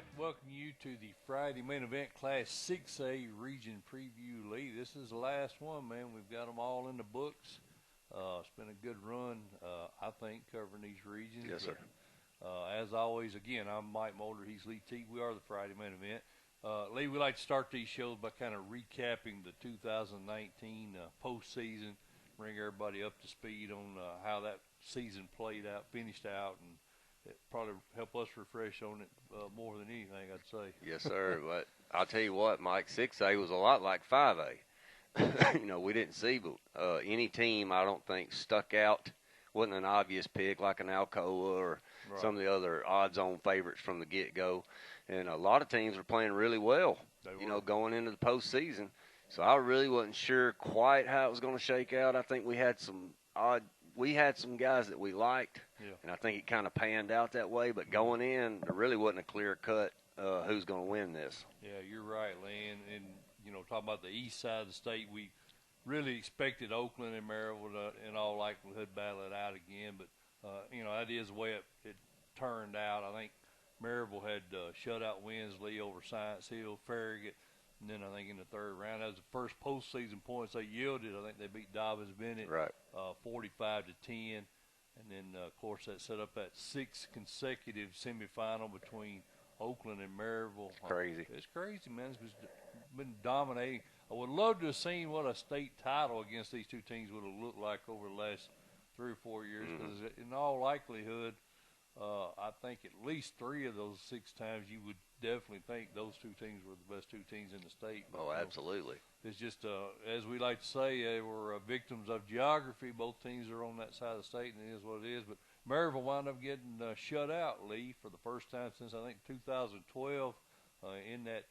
like to welcome you to the Friday main event Class 6A Region Preview, Lee. This is the last one, man. We've got them all in the books. It's been a good run, I think, covering these regions. Yes, sir. As always, again, I'm Mike Molder. He's Lee Teat. We are the Friday main event. Lee, we like to start these shows by kind of recapping the 2019 postseason, bring everybody up to speed on how that season played out, finished out, and it probably help us refresh on it more than anything, I'd say. Yes, sir. But I'll tell you what, Mike, 6A was a lot like 5A. We didn't see any team, I don't think, stuck out. Wasn't an obvious pick like an Alcoa or some of the other odds-on favorites from the get-go. And a lot of teams were playing really well, going into the postseason. So I really wasn't sure quite how it was going to shake out. I think we had some guys that we liked, and I think it kind of panned out that way. But going in, there really wasn't a clear cut who's going to win this. Yeah, you're right, Lee. And talking about the east side of the state, we really expected Oakland and Maryville to, in all likelihood, battle it out again. But, that is the way it turned out. I think Maryville had shutout wins, Lee, over Science Hill, Farragut. And then I think in the third round, that was the first postseason points they yielded. I think they beat Dobbins Bennett 45-10. And then, of course, that set up that sixth consecutive semifinal between Oakland and Maryville. Crazy. It's crazy, man. It's been dominating. I would love to have seen what a state title against these two teams would have looked like over the last 3 or 4 years. Because in all likelihood, I think at least 3 of those 6 times you would definitely think those two teams were the best 2 teams in the state. Oh, absolutely. It's just, as we like to say, they were victims of geography. Both teams are on that side of the state, and it is what it is. But Maryville wound up getting shut out, Lee, for the first time since, I think, 2012 in that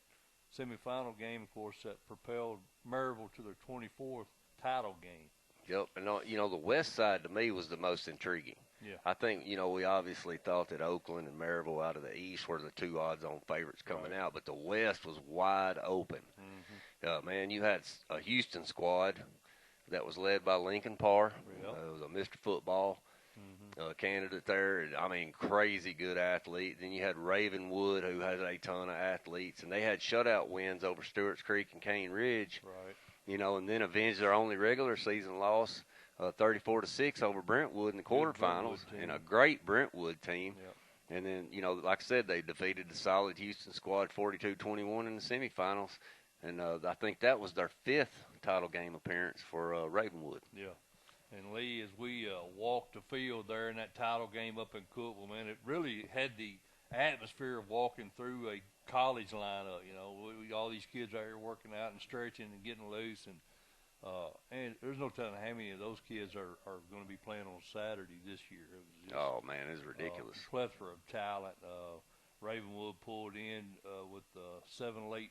semifinal game, of course, that propelled Maryville to their 24th title game. Yep, and the west side to me was the most intriguing. Yeah. I think, we obviously thought that Oakland and Maryville out of the east were the 2 odds-on favorites coming out, but the west was wide open. Man, you had a Houston squad that was led by Lincoln Parr. It was a Mr. Football candidate there. I mean, crazy good athlete. Then you had Ravenwood, who has a ton of athletes, and they had shutout wins over Stewart's Creek and Cane Ridge. Right. And then avenged their only regular season loss, 34-6 over Brentwood in the quarterfinals, and a great Brentwood team. Yep. And then, like I said, they defeated the solid Houston squad 42-21 in the semifinals. And I think that was their 5th title game appearance for Ravenwood. Yeah. And, Lee, as we walked the field there in that title game up in Cookeville, man, it really had the atmosphere of walking through a college lineup. All these kids out here working out and stretching and getting loose. And there's no telling how many of those kids are going to be playing on Saturday this year. It was just, man, it's ridiculous. Plethora of talent. Ravenwood pulled in with 7 late.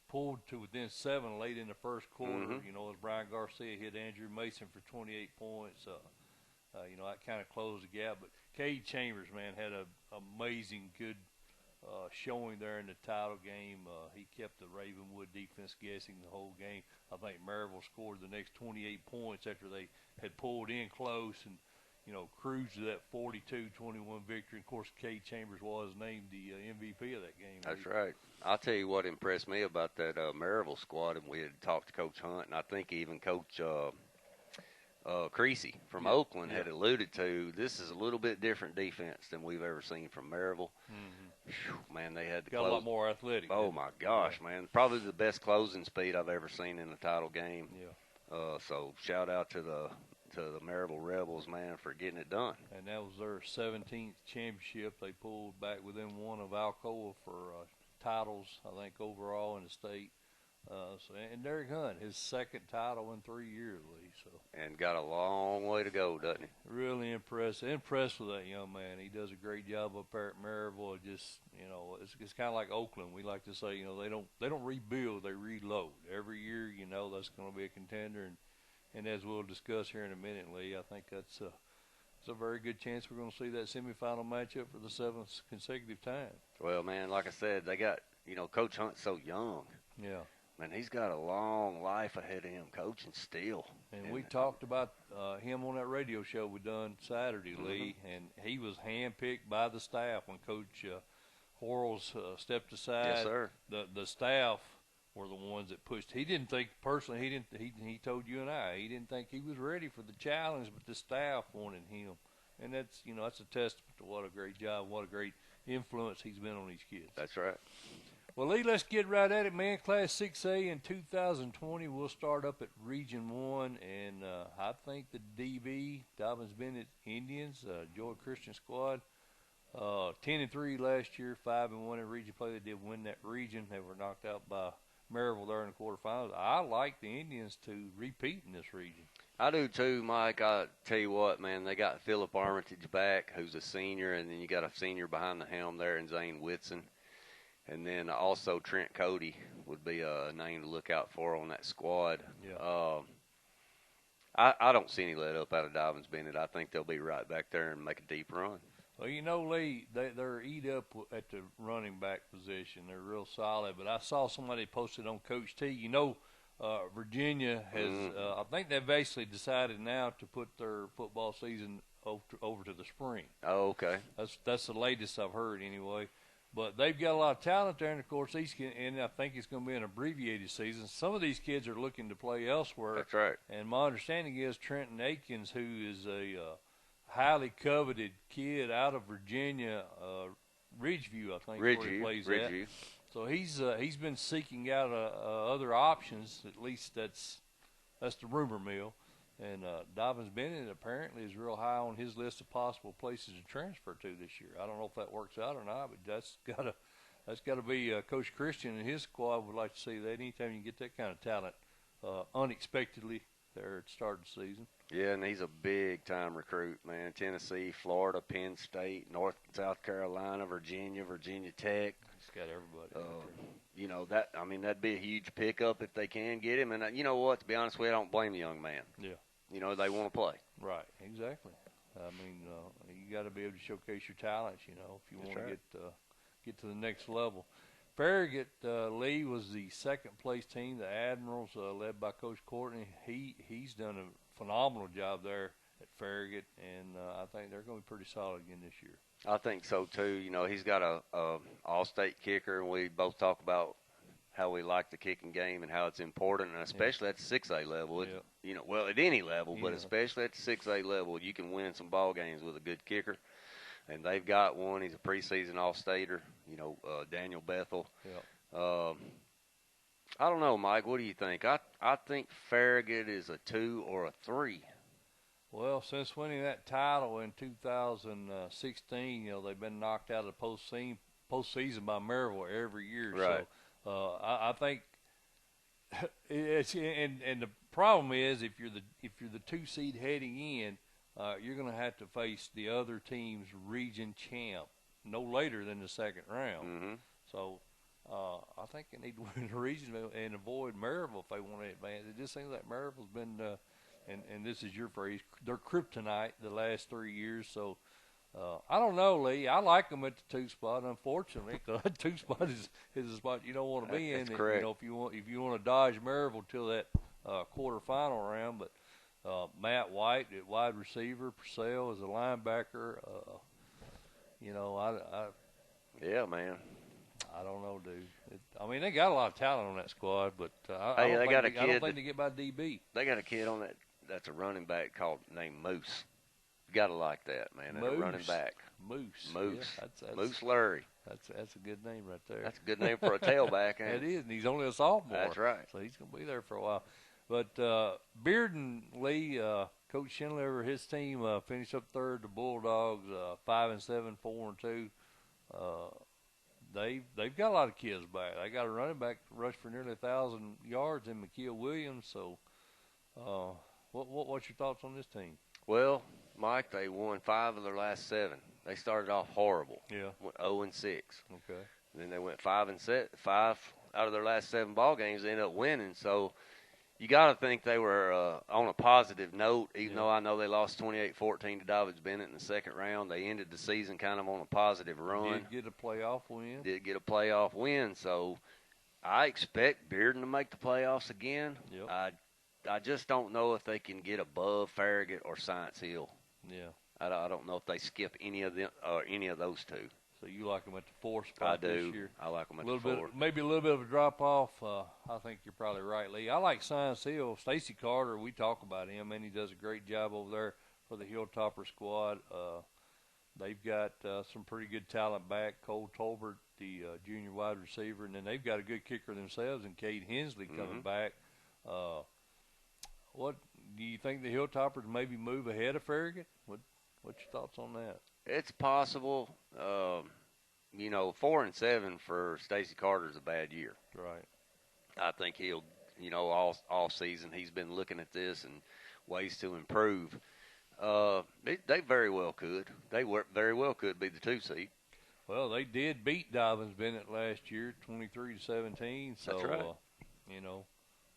Pulled to within 7 late in the first quarter. As Brian Garcia hit Andrew Mason for 28 points. That kind of closed the gap. But Cade Chambers, man, had an amazing good showing there in the title game. He kept the Ravenwood defense guessing the whole game. I think Maryville scored the next 28 points after they had pulled in close and, cruised to that 42-21 victory. Of course, Cade Chambers was named the MVP of that game. That's right. I'll tell you what impressed me about that Maryville squad, and we had talked to Coach Hunt, and I think even Coach Creasy from Oakland had alluded to, this is a little bit different defense than we've ever seen from Maryville. Man, they had to got a lot more athletic. Oh, my gosh, man. Probably the best closing speed I've ever seen in a title game. Yeah. So shout out to the Maryville Rebels, man, for getting it done. And that was their 17th championship. They pulled back within one of Alcoa for titles, I think, overall in the state. And Derek Hunt, his 2nd title in 3 years, Lee. And got a long way to go, doesn't he? Really impressed with that young man. He does a great job up there at Maryville. It's kind of like Oakland. We like to say, they don't rebuild, they reload. Every year, that's going to be a contender. And as we'll discuss here in a minute, Lee, I think it's a very good chance we're going to see that semifinal matchup for the 7th consecutive time. Well, man, like I said, they got, Coach Hunt's so young. Yeah. Man, he's got a long life ahead of him coaching still. And we talked about him on that radio show we done Saturday, Lee, and he was handpicked by the staff when Coach Quarles stepped aside. Yes, sir. The staff were the ones that pushed. He didn't think personally. He told you and I he didn't think he was ready for the challenge, but the staff wanted him, and that's that's a testament to what a great job, what a great influence he's been on these kids. That's right. Well, Lee, let's get right at it, man. Class 6A in 2020, we'll start up at Region 1, and I think the DB, Dobbins Bennett Indians, Joy Christian squad, 10-3 last year, 5-1 in region play. They did win that region. They were knocked out by Maryville there in the quarterfinals. I like the Indians to repeat in this region. I do too, Mike. I tell you what, man, they got Philip Armitage back, who's a senior, and then you got a senior behind the helm there in Zane Whitson. And then also Trent Cody would be a name to look out for on that squad. Yeah. I don't see any let up out of Dobbins Bennett. I think they'll be right back there and make a deep run. Well, Lee, they're eat up at the running back position. They're real solid. But I saw somebody posted on Coach T. Virginia has, I think they've basically decided now to put their football season over to the spring. Oh, okay. That's the latest I've heard anyway. But they've got a lot of talent there, and of course, and I think it's going to be an abbreviated season. Some of these kids are looking to play elsewhere. That's right. And my understanding is Trenton Aikens, who is a highly coveted kid out of Virginia, Ridgeview, I think, where he plays Ridgeview. at. So he's been seeking out other options. At least that's the rumor mill. And Dobbins Bennett apparently is real high on his list of possible places to transfer to this year. I don't know if that works out or not, but that's got to be Coach Christian and his squad would like to see that. Anytime you can get that kind of talent unexpectedly there at the start of the season. Yeah, and he's a big-time recruit, man. Tennessee, Florida, Penn State, South Carolina, Virginia Tech. He's got everybody. That'd be a huge pickup if they can get him. And you know what? To be honest with you, I don't blame the young man. Yeah. They want to play. Right, exactly. I mean, you got to be able to showcase your talents, if you want to get to the next level. Farragut Lee was the second-place team. The Admirals, led by Coach Courtney, he's done a phenomenal job there at Farragut, and I think they're going to be pretty solid again this year. I think so too. He's got a all-state kicker, and we both talk about how we like the kicking game and how it's important, and especially at the 6A level. At any level, but especially at the 6A level, you can win some ball games with a good kicker. And they've got one. He's a preseason all-stater, Daniel Bethel. Yeah. I don't know, Mike. What do you think? I think Farragut is a 2 or a 3. Well, since winning that title in 2016, they've been knocked out of the postseason by Maryville every year. Right. So I think it's and the problem is if you're the 2 seed heading in, you're going to have to face the other team's region champ no later than the second round. Mm-hmm. So I think they need to win the region and avoid Maryville if they want to advance. It just seems like Maryville's been, and this is your phrase, they're kryptonite the last 3 years. So I don't know, Lee. I like them at the 2 spot, unfortunately, because that 2 spot is a spot you don't want to be in. That's correct. If you want to dodge Maryville till that quarterfinal round, but. Matt White at wide receiver, Purcell as a linebacker. Yeah, man. I don't know, dude. They got a lot of talent on that squad, but I don't think they get by DB. They got a kid on that's a running back named Moose. You got to like that, man. Moose. A running back. Moose. Yeah, that's Moose Lurie. That's a good name right there. That's a good name for a tailback, ain't it? It is, and he's only a sophomore. That's right. So he's going to be there for a while. But Bearden Lee, Coach Schindler, his team finished up third. The Bulldogs 5-7, 4-2. They've got a lot of kids back. They got a running back rushed for nearly 1,000 yards in McKeel Williams. So, what's your thoughts on this team? Well, Mike, they won 5 of their last 7. They started off horrible. Yeah. Went 0-6. Okay. And then they went 5 out of their last 7 ball games. They ended up winning. So. You got to think they were on a positive note, even though I know they lost 28-14 to Dobbins Bennett in the second round. They ended the season kind of on a positive run. Did get a playoff win. So I expect Bearden to make the playoffs again. Yep. I just don't know if they can get above Farragut or Science Hill. Yeah. I don't know if they skip any of them or any of those 2. So you like them at the 4th I spot this do. year? I like them at A little the 4th. bit, maybe a little bit of a drop off. I think you're probably right, Lee. I like Science Hill. Stacy Carter, we talk about him, and he does a great job over there for the Hilltopper squad. They've got some pretty good talent back. Cole Tolbert, the junior wide receiver, and then they've got a good kicker themselves, and Cade Hensley coming back. What do you think the Hilltoppers maybe move ahead of Farragut? What's your thoughts on that? It's possible. 4-7 for Stacy Carter's a bad year. Right. I think he'll, all season he's been looking at this and ways to improve. They very well could. They very well could be the 2 seed. Well, they did beat Dobbins Bennett last year, 23-17. So, That's right.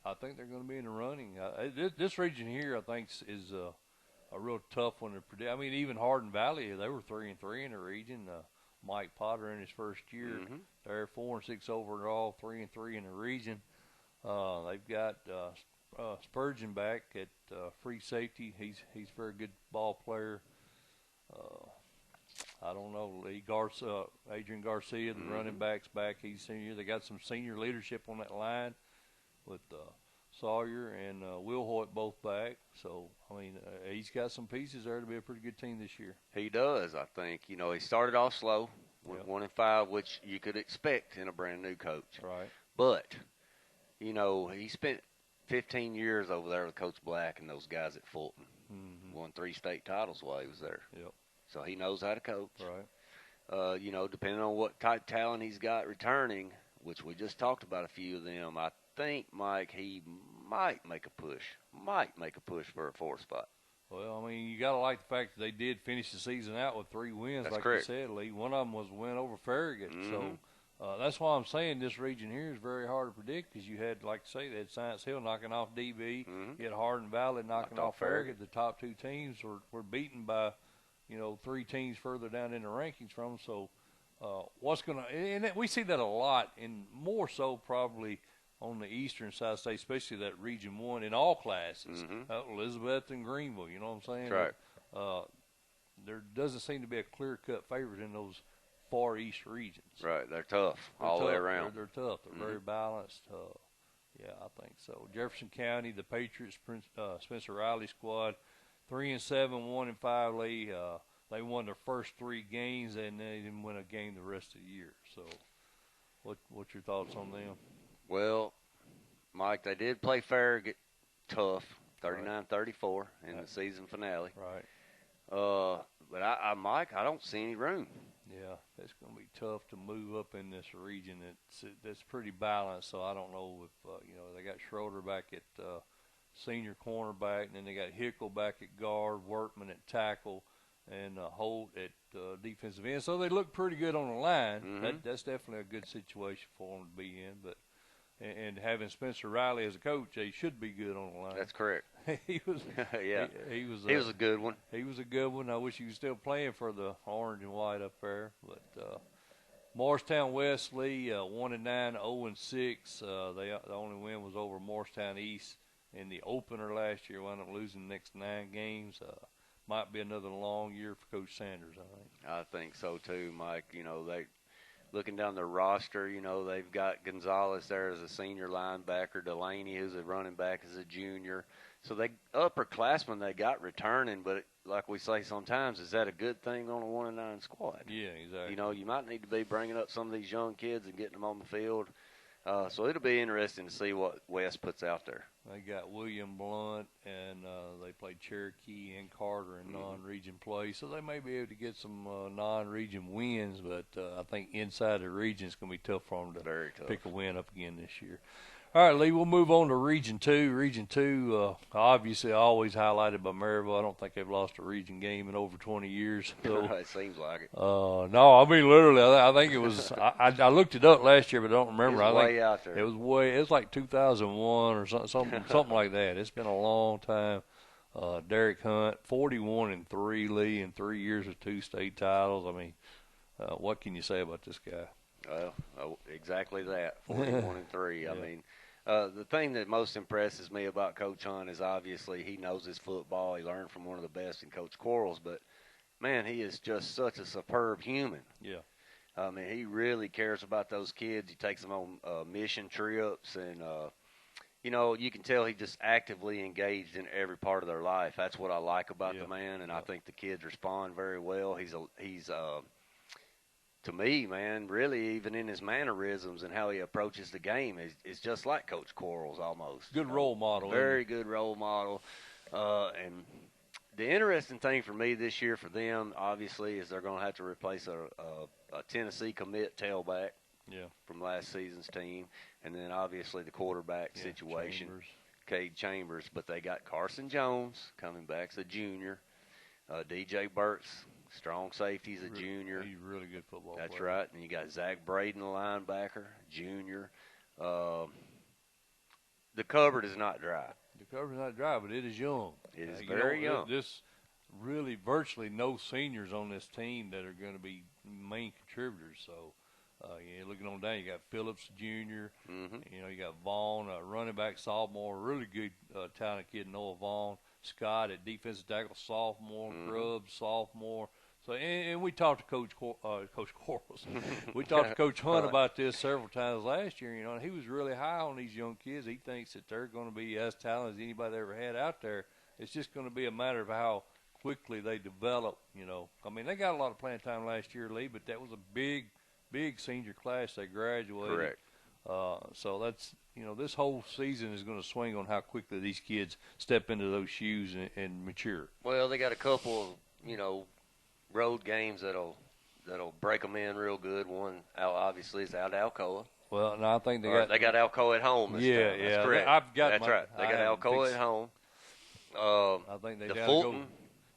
I think they're going to be in the running. This region here, I think, is a real tough one to predict. I mean, even Hardin Valley, they were 3-3 in the region. Mike Potter in his first year, they're 4-6 overall, 3-3 in the region. They've got Spurgeon back at free safety. He's a very good ball player. I don't know, Adrian Garcia, the running back's back. He's senior. They got some senior leadership on that line with Sawyer and Will Hoyt both back. So, I mean, he's got some pieces there to be a pretty good team this year. He does, I think. He started off slow with 1-5, which you could expect in a brand-new coach. Right. But, he spent 15 years over there with Coach Black and those guys at Fulton. Won 3 state titles while he was there. Yep. So he knows how to coach. Right. Depending on what type of talent he's got returning, which we just talked about a few of them, I think, Mike, he might make a push for a 4th spot. Well, I mean, you got to like the fact that they did finish the season out with 3 wins, That's like correct. you said, Lee. One of them was a win over Farragut. So that's why I'm saying this region here is very hard to predict because you had, like I say, they had Science Hill knocking off DB. You had Hardin Valley knocking off Farragut. The top 2 teams were beaten by, 3 teams further down in the rankings from them. So what's going to – and we see that a lot, and more so probably on the eastern side of the state, especially that Region 1 in all classes, Elizabeth and Greenville, you know what I'm saying? That's right. There doesn't seem to be a clear-cut favorite in those far east regions. Right, they're tough all the way around. They're tough. They're very balanced. Yeah, I think so. Jefferson County, the Patriots, Spencer Riley squad, 3-7, 1-5. Lee, they won their first 3 games, and they didn't win a game the rest of the year. So, what's your thoughts on them? Well, Mike, they did play Farragut tough, 39-34 in the season finale. Right. But Mike, I don't see any room. Yeah, it's going to be tough to move up in this region. That's pretty balanced. So I don't know if they got Schroeder back at senior cornerback, and then they got Hickle back at guard, Workman at tackle, and Holt at defensive end. So they look pretty good on the line. That's definitely a good situation for them to be in. But and having Spencer Riley as a coach, he should be good on the line. That's correct. He was a good one. He was a good one. I wish he was still playing for the orange and white up there. But Morristown West, Lee, 1-9, 0-6. The only win was over Morristown East in the opener last year. Wound up losing the next 9 games. Might be another long year for Coach Sanders, I think. I think so too, Mike. They looking down their roster, they've got Gonzalez there as a senior linebacker, Delaney, who's a running back, as a junior. So they upperclassmen they got returning, but like we say sometimes, is that a good thing on a 1-9 squad? Yeah, exactly. You might need to be bringing up some of these young kids and getting them on the field. So it'll be interesting to see what West puts out there. They got William Blunt, and they played Cherokee and Carter in non-region play. So they may be able to get some non-region wins, but I think inside the region it's going to be tough for them to pick a win up again this year. All right, Lee, we'll move on to Region 2. Region 2, obviously always highlighted by Maryville. I don't think they've lost a region game in over 20 years. So, it seems like it. No, I mean, literally, I think it was – I looked it up last year, but I don't remember. It was way out there. It was like 2001 or something like that. It's been a long time. Derek Hunt, 41-3, Lee, in 3 years with 2 state titles. I mean, what can you say about this guy? Well, exactly that, 41-3. I mean, the thing that most impresses me about Coach Hunt is obviously he knows his football. He learned from one of the best in Coach Quarles, but, man, he is just such a superb human. Yeah. I mean, he really cares about those kids. He takes them on mission trips, and you know, you can tell he just actively engaged in every part of their life. That's what I like about the man, and I think the kids respond very well. He's to me, man, really even in his mannerisms and how he approaches the game is just like Coach Quarles almost. Good role model. Very good role model. And the interesting thing for me this year for them, obviously, is they're going to have to replace a Tennessee commit tailback from last season's team, and then obviously the quarterback situation, Cade Chambers. But they got Carson Jones coming back as a junior, DJ Burks, strong safety, he's a junior. He's a really good football player. That's right. And you got Zach Braden, the linebacker, junior. The cupboard is not dry. The cupboard is not dry, but it is young. It is very young. This really virtually no seniors on this team that are going to be main contributors. So, you're looking on down, you got Phillips Jr., you know, you got Vaughn, running back sophomore, really good talented kid, Noah Vaughn. Scott at defensive tackle, sophomore. Grubbs, sophomore. So, and we talked to Coach Quarles. We talked to Coach Hunt about this several times last year, you know, and he was really high on these young kids. He thinks that they're going to be as talented as anybody ever had out there. It's just going to be a matter of how quickly they develop, you know. I mean, they got a lot of playing time last year, Lee, but that was a big senior class they graduated. Correct. So that's, you know, this whole season is going to swing on how quickly these kids step into those shoes and mature. Well, they got a couple of, you know, road games that'll break them in real good. One, obviously, is out Alcoa. Well, no, I think they got Alcoa at home this time. That's correct. That's right. They got Alcoa at home. I think they got Fulton. go.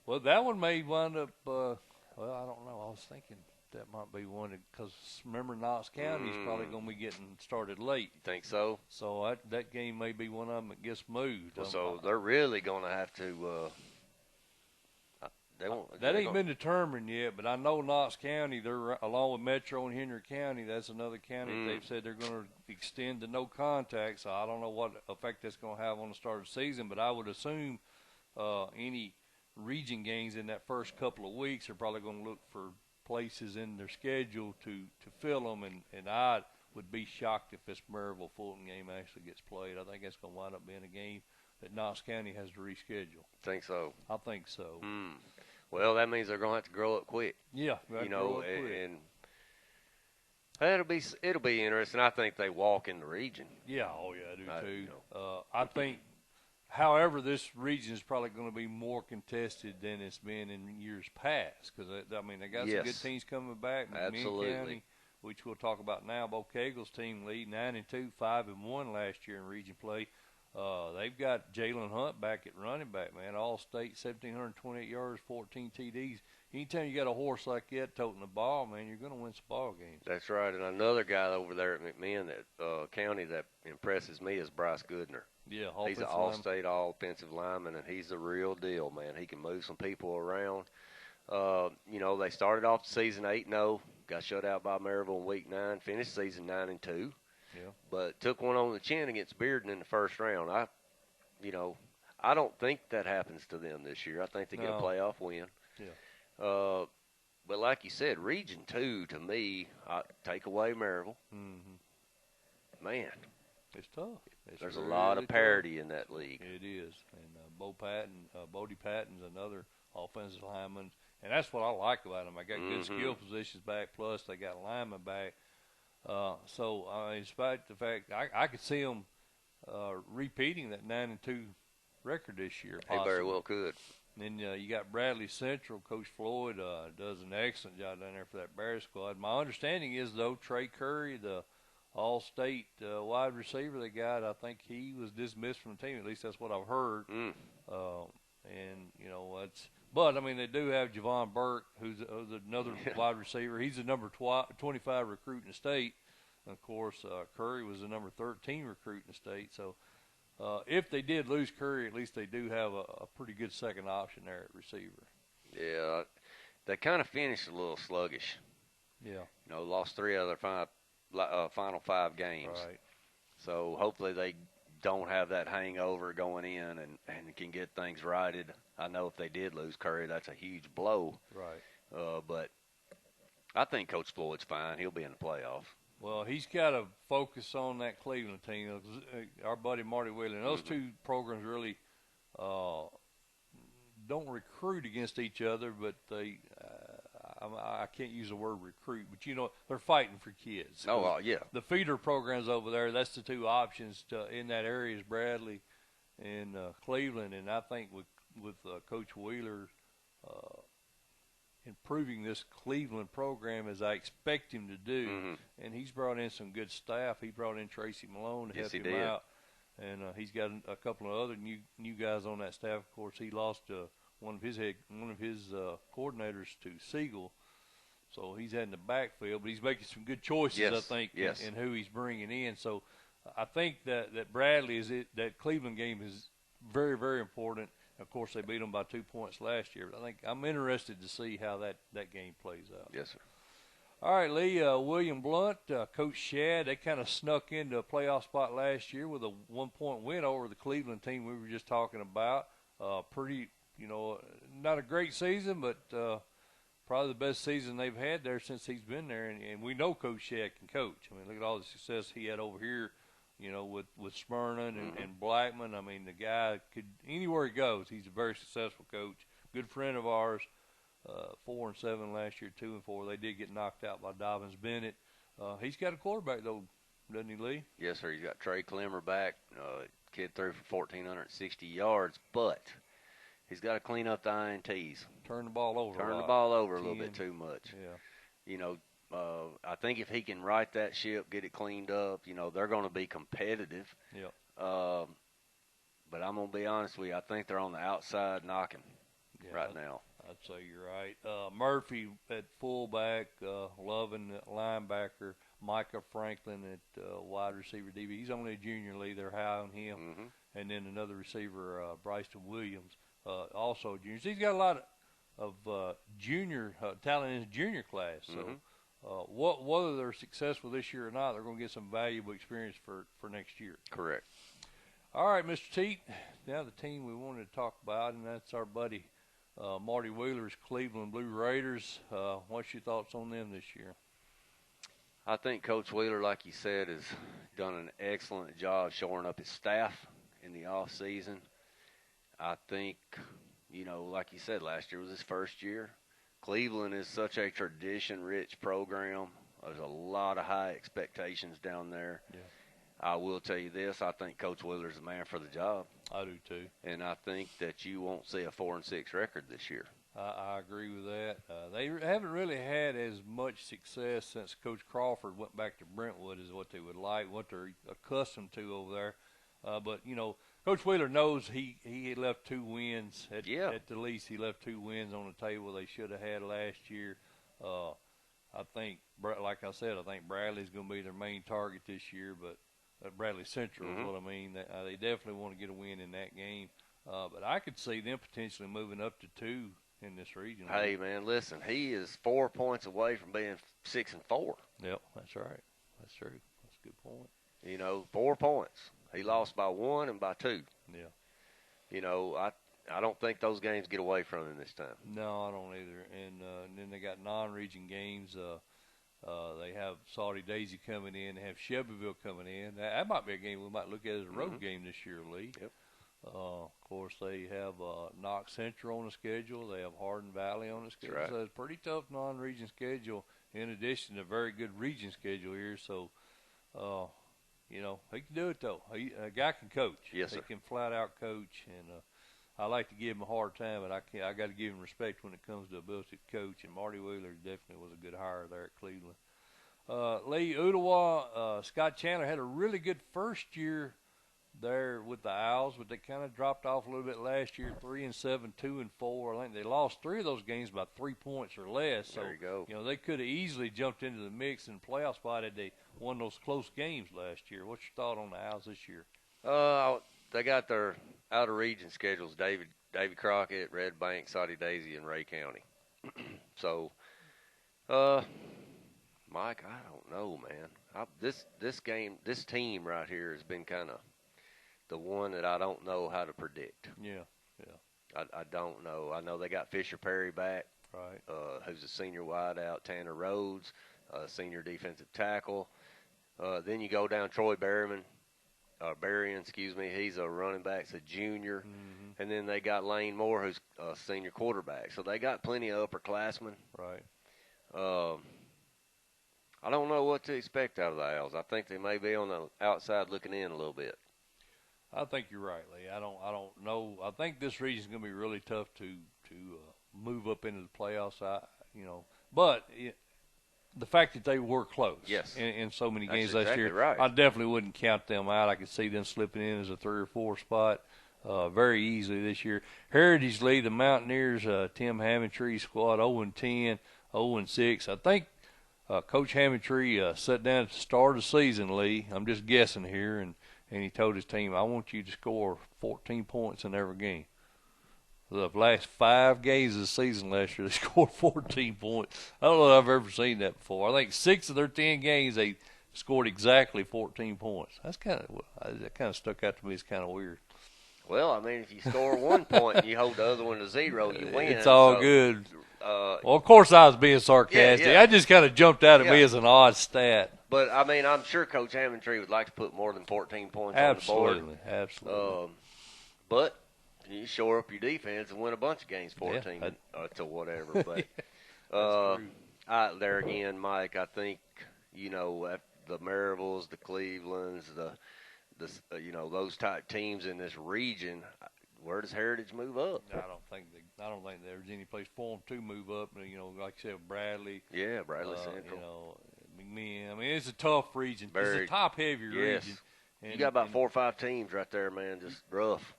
Well, that one may wind up. Well, I don't know. I was thinking that might be one because remember Knox County is probably going to be getting started late. You think so? So that game may be one of them that gets moved. Well, so they're really going to have to. That ain't been determined yet, but I know Knox County, they're along with Metro and Henry County. That's another county they've said they're going to extend the no contact. So I don't know what effect that's going to have on the start of the season, but I would assume any region games in that first couple of weeks are probably going to look for places in their schedule to fill them, and I would be shocked if this Maryville-Fulton game actually gets played. I think that's going to wind up being a game that Knox County has to reschedule. Think so? I think so. Well, that means they're going to have to grow up quick. Yeah, you know, and it'll be interesting. I think they walk in the region. Yeah, I do too. I think, however, this region is probably going to be more contested than it's been in years past because I mean they got some good teams coming back. Absolutely. County, which we'll talk about now. Bo Kegel's team lead 9-2, 5-1 last year in region play. They've got Jalen Hunt back at running back, man. All-state, 1,728 yards, 14 TDs. Anytime you got a horse like that toting the ball, man, you're going to win some ball games. That's right. And another guy over there at McMinn, that county, that impresses me is Bryce Goodner. Yeah, he's an all-state, all-offensive lineman, and he's the real deal, man. He can move some people around. You know, they started off the season 8-0, got shut out by Maryville in Week 9, finished the season 9-2. Yeah. But took one on the chin against Bearden in the first round. I don't think that happens to them this year. I think they get a playoff win. Yeah. But like you said, Region 2, to me, take away Maryville. Man. It's tough. There's a lot of parity in that league. It is. And Bodie Patton's another offensive lineman. And that's what I like about them. I got good skill positions back, plus they got linemen back. So, in spite of the fact, I could see them repeating that 9-2 record this year. They very well could. And then you got Bradley Central. Coach Floyd does an excellent job down there for that Bear squad. My understanding is, though, Trey Curry, the all-state wide receiver they got, I think he was dismissed from the team. At least that's what I've heard. And, you know, but, I mean, they do have Javon Burke, who's another wide receiver. He's the number 25 recruit in the state. And of course, Curry was the number 13 recruit in the state. So, if they did lose Curry, at least they do have a pretty good second option there at receiver. Yeah, they kind of finished a little sluggish. Yeah. You know, lost 3 out of their final 5 games. Right. So hopefully they don't have that hangover going in and can get things righted. I know if they did lose Curry, that's a huge blow. Right. But I think Coach Floyd's fine. He'll be in the playoffs. Well, he's got to focus on that Cleveland team. Our buddy Marty Wheeler, and those two programs really don't recruit against each other, but they I can't use the word recruit, but they're fighting for kids. Oh, yeah. The feeder programs over there, that's the two options in that area is Bradley and Cleveland, and I think with Coach Wheeler improving this Cleveland program as I expect him to do, and he's brought in some good staff. He brought in Tracy Malone to help him out, and he's got a couple of other new guys on that staff. Of course, he lost one of his coordinators to Siegel, so he's had in the backfield, but he's making some good choices, I think, in who he's bringing in. So I think that Bradley that Cleveland game is very, very important. Of course, they beat them by 2 points last year, but I think I'm interested to see how that game plays out. Yes, sir. All right, Lee, William Blunt, Coach Shad, they kind of snuck into a playoff spot last year with a 1-point win over the Cleveland team we were just talking about. Pretty, not a great season, but probably the best season they've had there since he's been there. And we know Coach Shad can coach. I mean, look at all the success he had over here, with Smyrna and Blackman. I mean, the guy could, anywhere he goes, he's a very successful coach. Good friend of ours. 4-7 last year, 2-4. They did get knocked out by Dobbins Bennett. He's got a quarterback though, doesn't he, Lee? Yes, sir. He's got Trey Clemmer back. Kid threw for 1,460 yards, but he's got to clean up the INTs. Turn the ball over. A little bit too much. Yeah. I think if he can right that ship, get it cleaned up, they're going to be competitive. Yeah. But I'm going to be honest with you. I think they're on the outside knocking right now. I'd say you're right. Murphy at fullback, Lovin at linebacker, Micah Franklin at wide receiver DB. He's only a junior, Lee. They're high on him. And then another receiver, Bryson Williams, also junior. So he's got a lot of junior talent in his junior class. So whether they're successful this year or not, they're going to get some valuable experience for next year. Correct. All right, Mr. Teat. Now the team we wanted to talk about, and that's our buddy Marty Wheeler's Cleveland Blue Raiders. What's your thoughts on them this year? I think Coach Wheeler, like you said, has done an excellent job shoring up his staff in the off season. I think, like you said, last year was his first year. Cleveland is such a tradition-rich program. There's a lot of high expectations down there. Yeah. I will tell you this, I think Coach Wheeler's the man for the job. I do too. And I think that you won't see a 4-6 record this year. I agree with that. They haven't really had as much success since Coach Crawford went back to Brentwood as what they would like, what they're accustomed to over there. But, Coach Wheeler knows he had left 2 wins. At the least, he left 2 wins on the table they should have had last year. I think, like I said, I think Bradley's going to be their main target this year, but Bradley Central is what I mean. They definitely want to get a win in that game. But I could see them potentially moving up to 2 in this region. Hey, man, listen, he is 4 points away from being 6-4. Yep, that's right. That's true. That's a good point. 4 points. He lost by 1 and by 2. Yeah. I don't think those games get away from him this time. No, I don't either. And then they got non-region games. They have Saudi Daisy coming in. They have Shelbyville coming in. That might be a game we might look at as a road game this year, Lee. Yep. Of course, they have Knox Central on the schedule. They have Hardin Valley on the schedule. Right. So it's a pretty tough non-region schedule in addition to a very good region schedule here. So, he can do it, though. A guy can coach. Yes, sir. He can flat-out coach, and I like to give him a hard time, but I got to give him respect when it comes to ability to coach. And Marty Wheeler definitely was a good hire there at Cleveland. Lee Ottawa, Scott Chandler had a really good first year there with the Owls, but they kind of dropped off a little bit last year, 3-7, 2-4. I think they lost 3 of those games by 3 points or less. So, there you go. They could have easily jumped into the mix and playoff spot had they won those close games last year. What's your thought on the Owls this year? They got their out-of-region schedules, David Crockett, Red Bank, Saudi Daisy, and Ray County. So, Mike, I don't know, man. This team right here has been kind of the one that I don't know how to predict. Yeah. I don't know. I know they got Fisher Perry back. Right. Who's a senior wideout, Tanner Rhodes, senior defensive tackle. Then you go down Troy Berrien, he's a running back, he's a junior. Mm-hmm. And then they got Lane Moore, who's a senior quarterback. So they got plenty of upperclassmen. Right. I don't know what to expect out of the Owls. I think they may be on the outside looking in a little bit. I think you're right, Lee. I don't know. I think this region's going to be really tough to move up into the playoffs. But the fact that they were close, yes, in so many games That's last exactly year, right. I definitely wouldn't count them out. I could see them slipping in as a 3 or 4 spot very easily this year. Heritage Lee, the Mountaineers, Tim Hammontree squad 0-10, 0-6. I think Coach Hammontree sat down at the start of the season, Lee. I'm just guessing here, and he told his team, I want you to score 14 points in every game. The last 5 games of the season last year, they scored 14 points. I don't know if I've ever seen that before. I think 6 of their 10 games, they scored exactly 14 points. That kind of stuck out to me as kind of weird. Well, I mean, if you score 1 point and you hold the other one to 0, you win. It's all good. Well, of course I was being sarcastic. Yeah. I just kind of jumped out at me as an odd stat. But, I mean, I'm sure Coach Hammontree would like to put more than 14 points on the board. Absolutely. But you shore up your defense and win a bunch of games, 14 to whatever. But there again, Mike, I think, the Maryvilles, the Clevelands, those type teams in this region, where does Heritage move up? I don't think there's any place for them to move up. Like you said, Bradley. Yeah, Bradley Central. McMinn. I mean, it's a tough region. It's a top-heavy region. And, you got about 4 or 5 teams right there, man, just rough.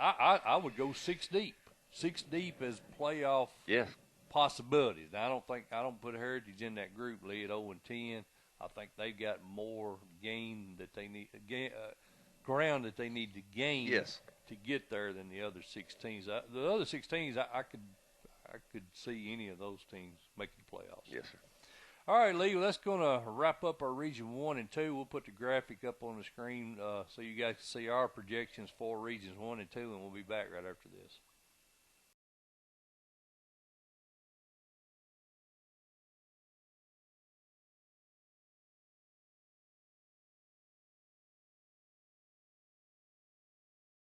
I would go 6 deep. 6 deep as playoff possibilities. Now, I don't put Heritage in that group, Lee, at 0-10. I think they've got more ground that they need to gain to get there than the other 6 teams. The other 6 teams, I could see any of those teams making the playoffs. Yes, sir. All right, Lee, that's going to wrap up our Region 1 and 2. We'll put the graphic up on the screen so you guys can see our projections for Regions 1 and 2, and we'll be back right after this.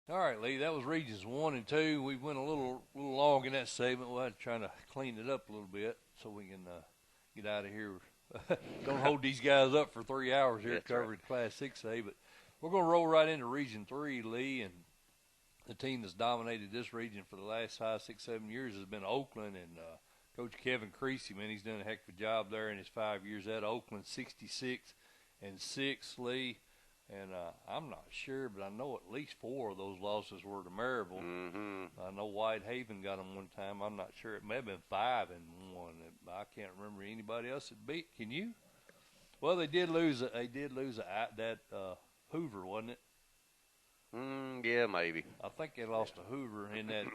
All right, Lee, that was Regions 1 and 2. We went a little long in that segment. We'll have to try to clean it up a little bit so we can get out of here. Don't hold these guys up for 3 hours here covering Class 6A. But we're going to roll right into Region 3, Lee. And the team that's dominated this region for the last 5, 6, 7 years has been Oakland. And Coach Kevin Creasy, man, he's done a heck of a job there in his 5 years at Oakland, 66-6, Lee. And I'm not sure, but I know at least 4 of those losses were to Maryville. Mm-hmm. I know Whitehaven got them one time. I'm not sure. It may have been 5-1. I can't remember anybody else that beat. Can you? Well, they did lose. That Hoover, wasn't it? Yeah, maybe. I think they lost to Hoover in that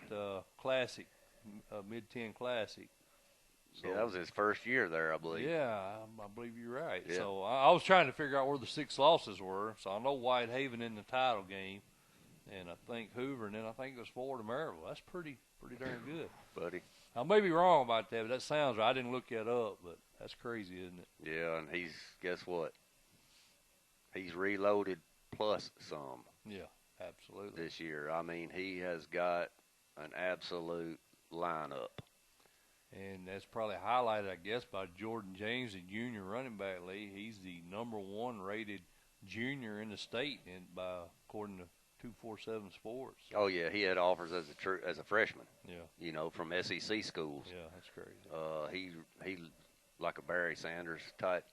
Classic, Mid-10 Classic. So, that was his first year there, I believe. Yeah, I believe you're right. Yeah. So I was trying to figure out where the 6 losses were. So I know Whitehaven in the title game, and I think Hoover, and then I think it was 4 to Maryville. That's pretty darn good, buddy. I may be wrong about that, but that sounds right. I didn't look that up, but that's crazy, isn't it? Yeah, and guess what? He's reloaded plus some. Yeah, absolutely. This year, I mean, he has got an absolute lineup. And that's probably highlighted, I guess, by Jordan James, the junior running back, Lee. He's the #1 rated junior in the state, according to 247 Sports. Oh yeah, he had offers as a freshman. Yeah. From SEC schools. Yeah, that's crazy. He like a Barry Sanders type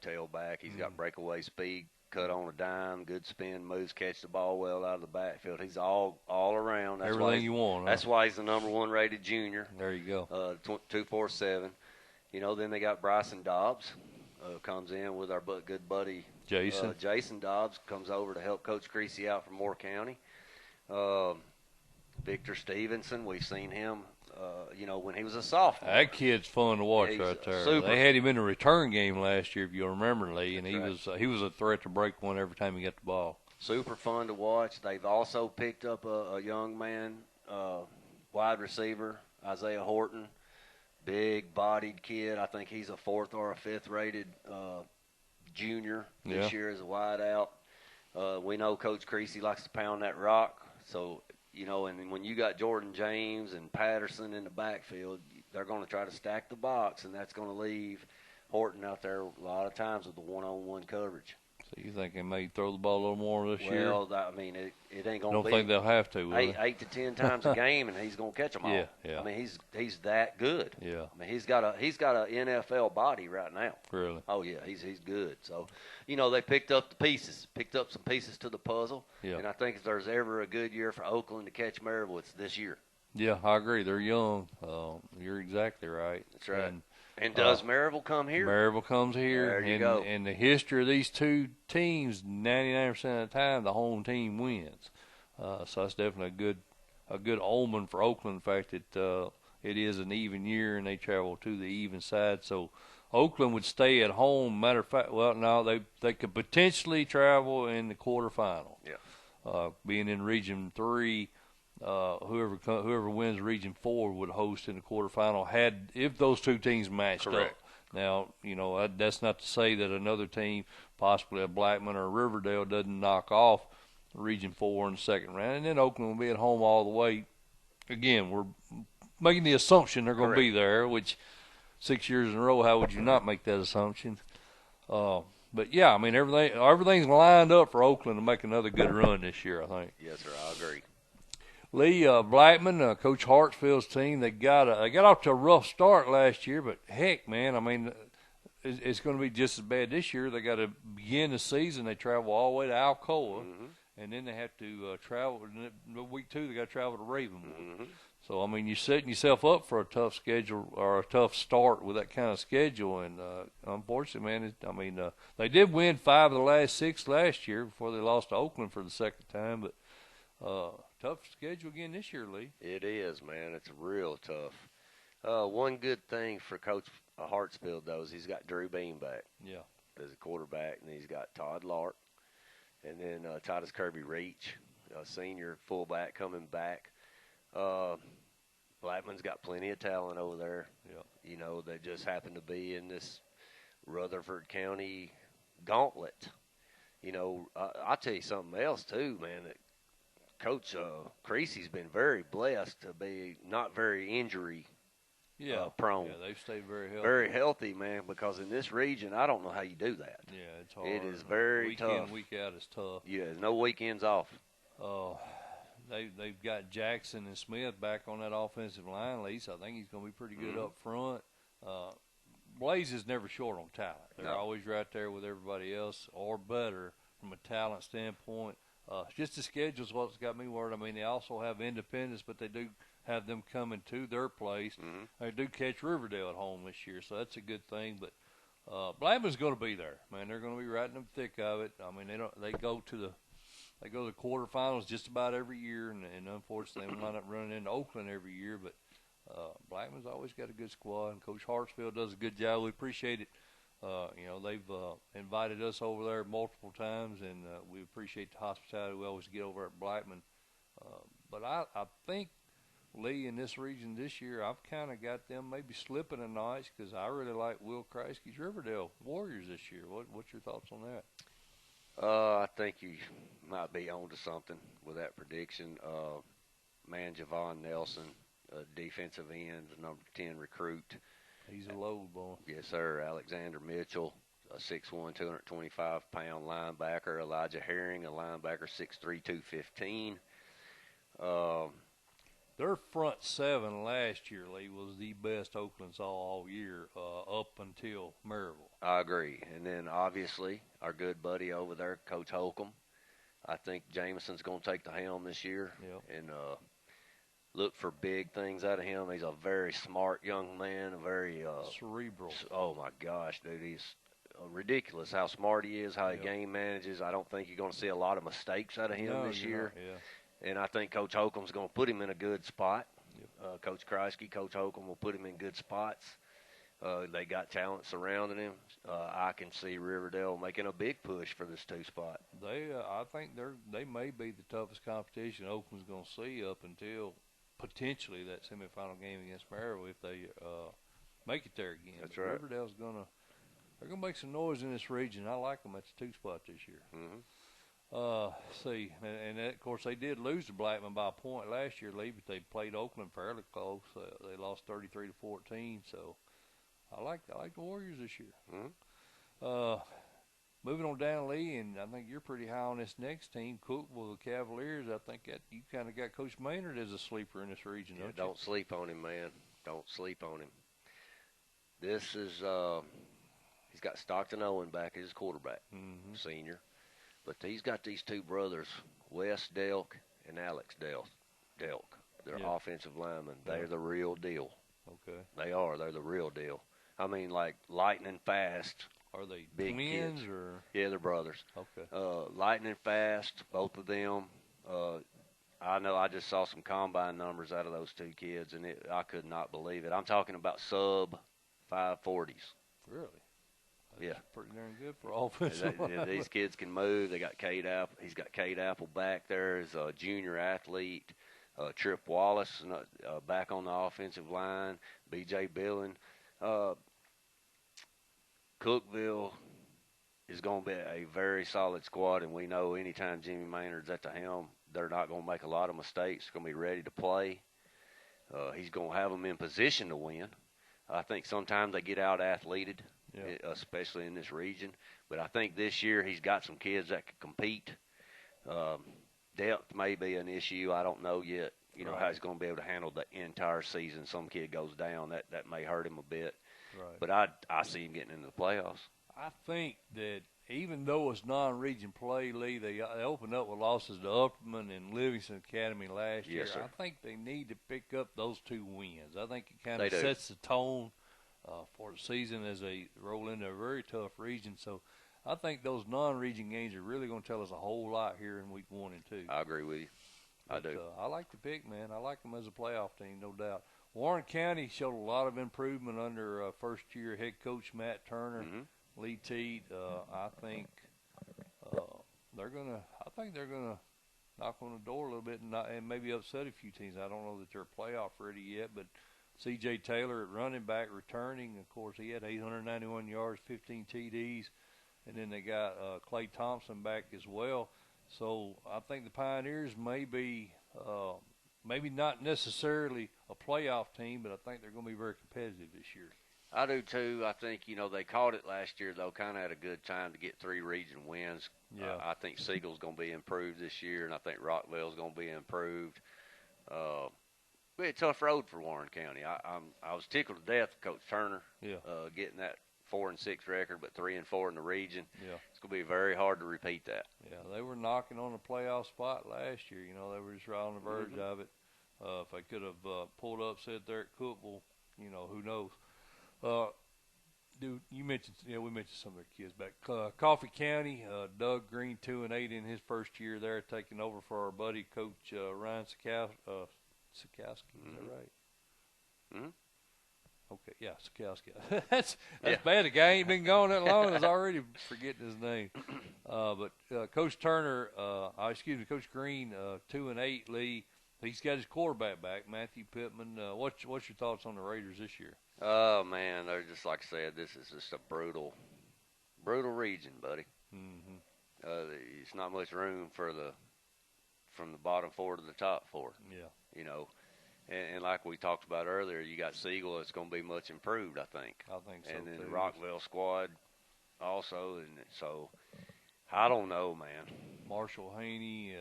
tailback. He's got breakaway speed, cut on a dime, good spin moves, catch the ball well out of the backfield. He's all around. That's everything you want. That's why he's the #1 rated junior. There you go. 247. Then they got Bryson Dobbs, comes in with our good buddy Jason. Jason Dobbs comes over to help Coach Creasy out from Moore County. Victor Stevenson, we've seen him. When he was a sophomore. That kid's fun to watch right there. Super. They had him in a return game last year, if you remember, Lee, and That's he was a threat to break one every time he got the ball. Super fun to watch. They've also picked up a young man, wide receiver, Isaiah Horton. big-bodied kid. I think he's a 4th or a 5th rated junior this year as a wideout. We know Coach Creasy likes to pound that rock. So, you know, and when you got Jordan James and Patterson in the backfield, they're going to try to stack the box, and that's going to leave Horton out there a lot of times with the one-on-one coverage. So you think they may throw the ball a little more this year? Well, I mean, it ain't going to be. Don't think they'll have to, will they? 8 to 10 times a game, and he's going to catch them all. Yeah. I mean, he's that good. Yeah. I mean, he's got a NFL body right now. Really? Oh yeah, he's good. So, you know, they picked up some pieces to the puzzle. Yeah. And I think if there's ever a good year for Oakland to catch Maryville, it's this year. Yeah, I agree. They're young. You're exactly right. That's right. And does Maryville come here? Maryville comes here. There you go. And the history of these two teams, 99% of the time, the home team wins. So that's definitely a good omen for Oakland. The fact that it is an even year and they travel to the even side. So Oakland would stay at home. Matter of fact, well, no, they could potentially travel in the quarterfinal. Yeah. Being in Region 3. Whoever wins Region 4 would host in the quarterfinal if those two teams matched Correct. up. Now, you know, that's not to say that another team, possibly a Blackman or a Riverdale, doesn't knock off Region 4 in the second round. And then Oakland will be at home all the way. Again, we're making the assumption they're going to be there, which 6 years in a row, how would you not make that assumption? But, yeah, I mean, everything's lined up for Oakland to make another good run this year, I think. Yes, sir, I agree. Lee, Blackman, Coach Hartsfield's team, they got off to a rough start last year, but heck, man, I mean, it's going to be just as bad this year. They got to begin the season. They travel all the way to Alcoa, and then they have to travel. Week 2, they got to travel to Ravenwood. Mm-hmm. So I mean, you're setting yourself up for a tough schedule or a tough start with that kind of schedule. And unfortunately, man, they did win 5 of the last 6 last year before they lost to Oakland for the second time, but. Tough schedule again this year, Lee. It is, man. It's real tough. One good thing for Coach Hartsfield, though, is he's got Drew Bean back. Yeah. As a quarterback, and he's got Todd Lark, and then Titus Kirby Reach, a senior fullback coming back. Blackman's got plenty of talent over there. Yeah. You know, they just happen to be in this Rutherford County gauntlet. You know, I'll tell you something else, too, man, that Coach Creasy's been very blessed to be not very injury prone. Yeah, they've stayed very healthy. Very healthy, man, because in this region, I don't know how you do that. Yeah, it's hard. It is very tough. Week in, week out is tough. Yeah, no weekends off. They've got Jackson and Smith back on that offensive line, Lee, so I think he's going to be pretty good up front. Blaze is never short on talent. They're always right there with everybody else or better from a talent standpoint. Just the schedule's what's got me worried. I mean, they also have independents, but they do have them coming to their place. Mm-hmm. They do catch Riverdale at home this year, so that's a good thing. But Blackman's going to be there, man. They're going to be right in the thick of it. I mean, they go to the quarterfinals just about every year, and unfortunately, they wind up running into Oakland every year. But Blackman's always got a good squad, and Coach Hartsfield does a good job. We appreciate it. You know, they've invited us over there multiple times, and we appreciate the hospitality we always get over at Blackman. But I think, Lee, in this region this year, I've kind of got them maybe slipping a notch because I really like Will Kreisky's Riverdale Warriors this year. What's your thoughts on that? I think you might be on to something with that prediction. Man, Javon Nelson, defensive end, the number 10 recruit. He's a load boy. Yes, sir. Alexander Mitchell, a 6'1", 225-pound linebacker. Elijah Herring, a linebacker, 6'3", 215. Their front 7 last year, Lee, was the best Oakland saw all year up until Maryville. I agree. And then, obviously, our good buddy over there, Coach Holcomb. I think Jameson's going to take the helm this year. Yep. And look for big things out of him. He's a very smart young man, a very cerebral. Oh my gosh, dude, he's ridiculous how smart he is, how he game manages. I don't think you're going to see a lot of mistakes out of him this year. And I think Coach Holcomb's going to put him in a good spot. Yep. Coach Kreisky, Coach Holcomb will put him in good spots. They got talent surrounding him. I can see Riverdale making a big push for this 2 spot. I think they may be the toughest competition Oakland's going to see up until potentially that semifinal game against Maryville if they make it there again. That's but right. Riverdale's they're gonna make some noise in this region. I like them at the 2 spot this year. See, and of course they did lose to Blackman by a point last year, Lee, but they played Oakland fairly close. They lost 33-14. So I like the Warriors this year. Moving on down, Lee, and I think you're pretty high on this next team, Cookville, the Cavaliers. I think that you kind of got Coach Maynard as a sleeper in this region, don't you? Don't sleep on him, man. Don't sleep on him. This is he's got Stockton Owen back as his quarterback, senior. But he's got these 2 brothers, Wes Delk and Alex Delk. They're offensive linemen. They're the real deal. Okay. They are. They're the real deal. I mean, like lightning fast. Are they big twins kids. or? Yeah, they're brothers. Okay. Lightning fast, both of them. I know I just saw some combine numbers out of those 2 kids, and I could not believe it. I'm talking about sub 540s. Really? That's pretty darn good for offensive. These kids can move. They got Cade Apple. He's got Cade Apple back there as a junior athlete. Trip Wallace back on the offensive line. B.J. Billen. Cookville is going to be a very solid squad, and we know anytime Jimmy Maynard's at the helm, they're not going to make a lot of mistakes. They're going to be ready to play. He's going to have them in position to win. I think sometimes they get out-athleted, especially in this region. But I think this year he's got some kids that can compete. Depth may be an issue. I don't know yet, how he's going to be able to handle the entire season. Some kid goes down. That may hurt him a bit. Right. But I see him getting into the playoffs. I think that even though it's non-region play, Lee, they opened up with losses to Upperman and Livingston Academy last year. Sir. I think they need to pick up those 2 wins. I think it kind of sets the tone for the season as they roll into a very tough region. So I think those non-region games are really going to tell us a whole lot here in week 1 and 2. I agree with you. I do. I like the pick, man. I like them as a playoff team, no doubt. Warren County showed a lot of improvement under first-year head coach Matt Turner. Lee Teat, I think they're gonna knock on the door a little bit and maybe upset a few teams. I don't know that they're playoff ready yet, but C.J. Taylor at running back returning. Of course, he had 891 yards, 15 TDs, and then they got Clay Thompson back as well. So I think the Pioneers may be maybe not necessarily a playoff team, but I think they're going to be very competitive this year. I do too. I think, they caught it last year, though, kind of had a good time to get 3 region wins. Yeah. I think Siegel's going to be improved this year, and I think Rockville's going to be improved. It'll be a tough road for Warren County. I was tickled to death with Coach Turner getting that 4-6 record, but 3-4 in the region. Yeah. It's going to be very hard to repeat that. Yeah, they were knocking on the playoff spot last year. They were just right on the verge of it. If they could have pulled up, said there at Cookville, who knows. Dude, we mentioned some of their kids back. Coffee County, Doug Green, 2-8 in his first year there, taking over for our buddy Coach Ryan Sikowski. Is that right? Okay, yeah, Sikowski. That's bad. The guy ain't been gone that long. I was already forgetting his name. But Coach Turner, Coach Green, 2-8. Lee, he's got his quarterback back, Matthew Pittman. What's your thoughts on the Raiders this year? Oh, man, they're just like I said, this is just a brutal region, buddy. It's not much room from the bottom 4 to the top 4. Yeah. And like we talked about earlier, you got Siegel. It's going to be much improved, I think. I think so, and then too. the Rockville squad also. And so, I don't know, man. Marshall Haney,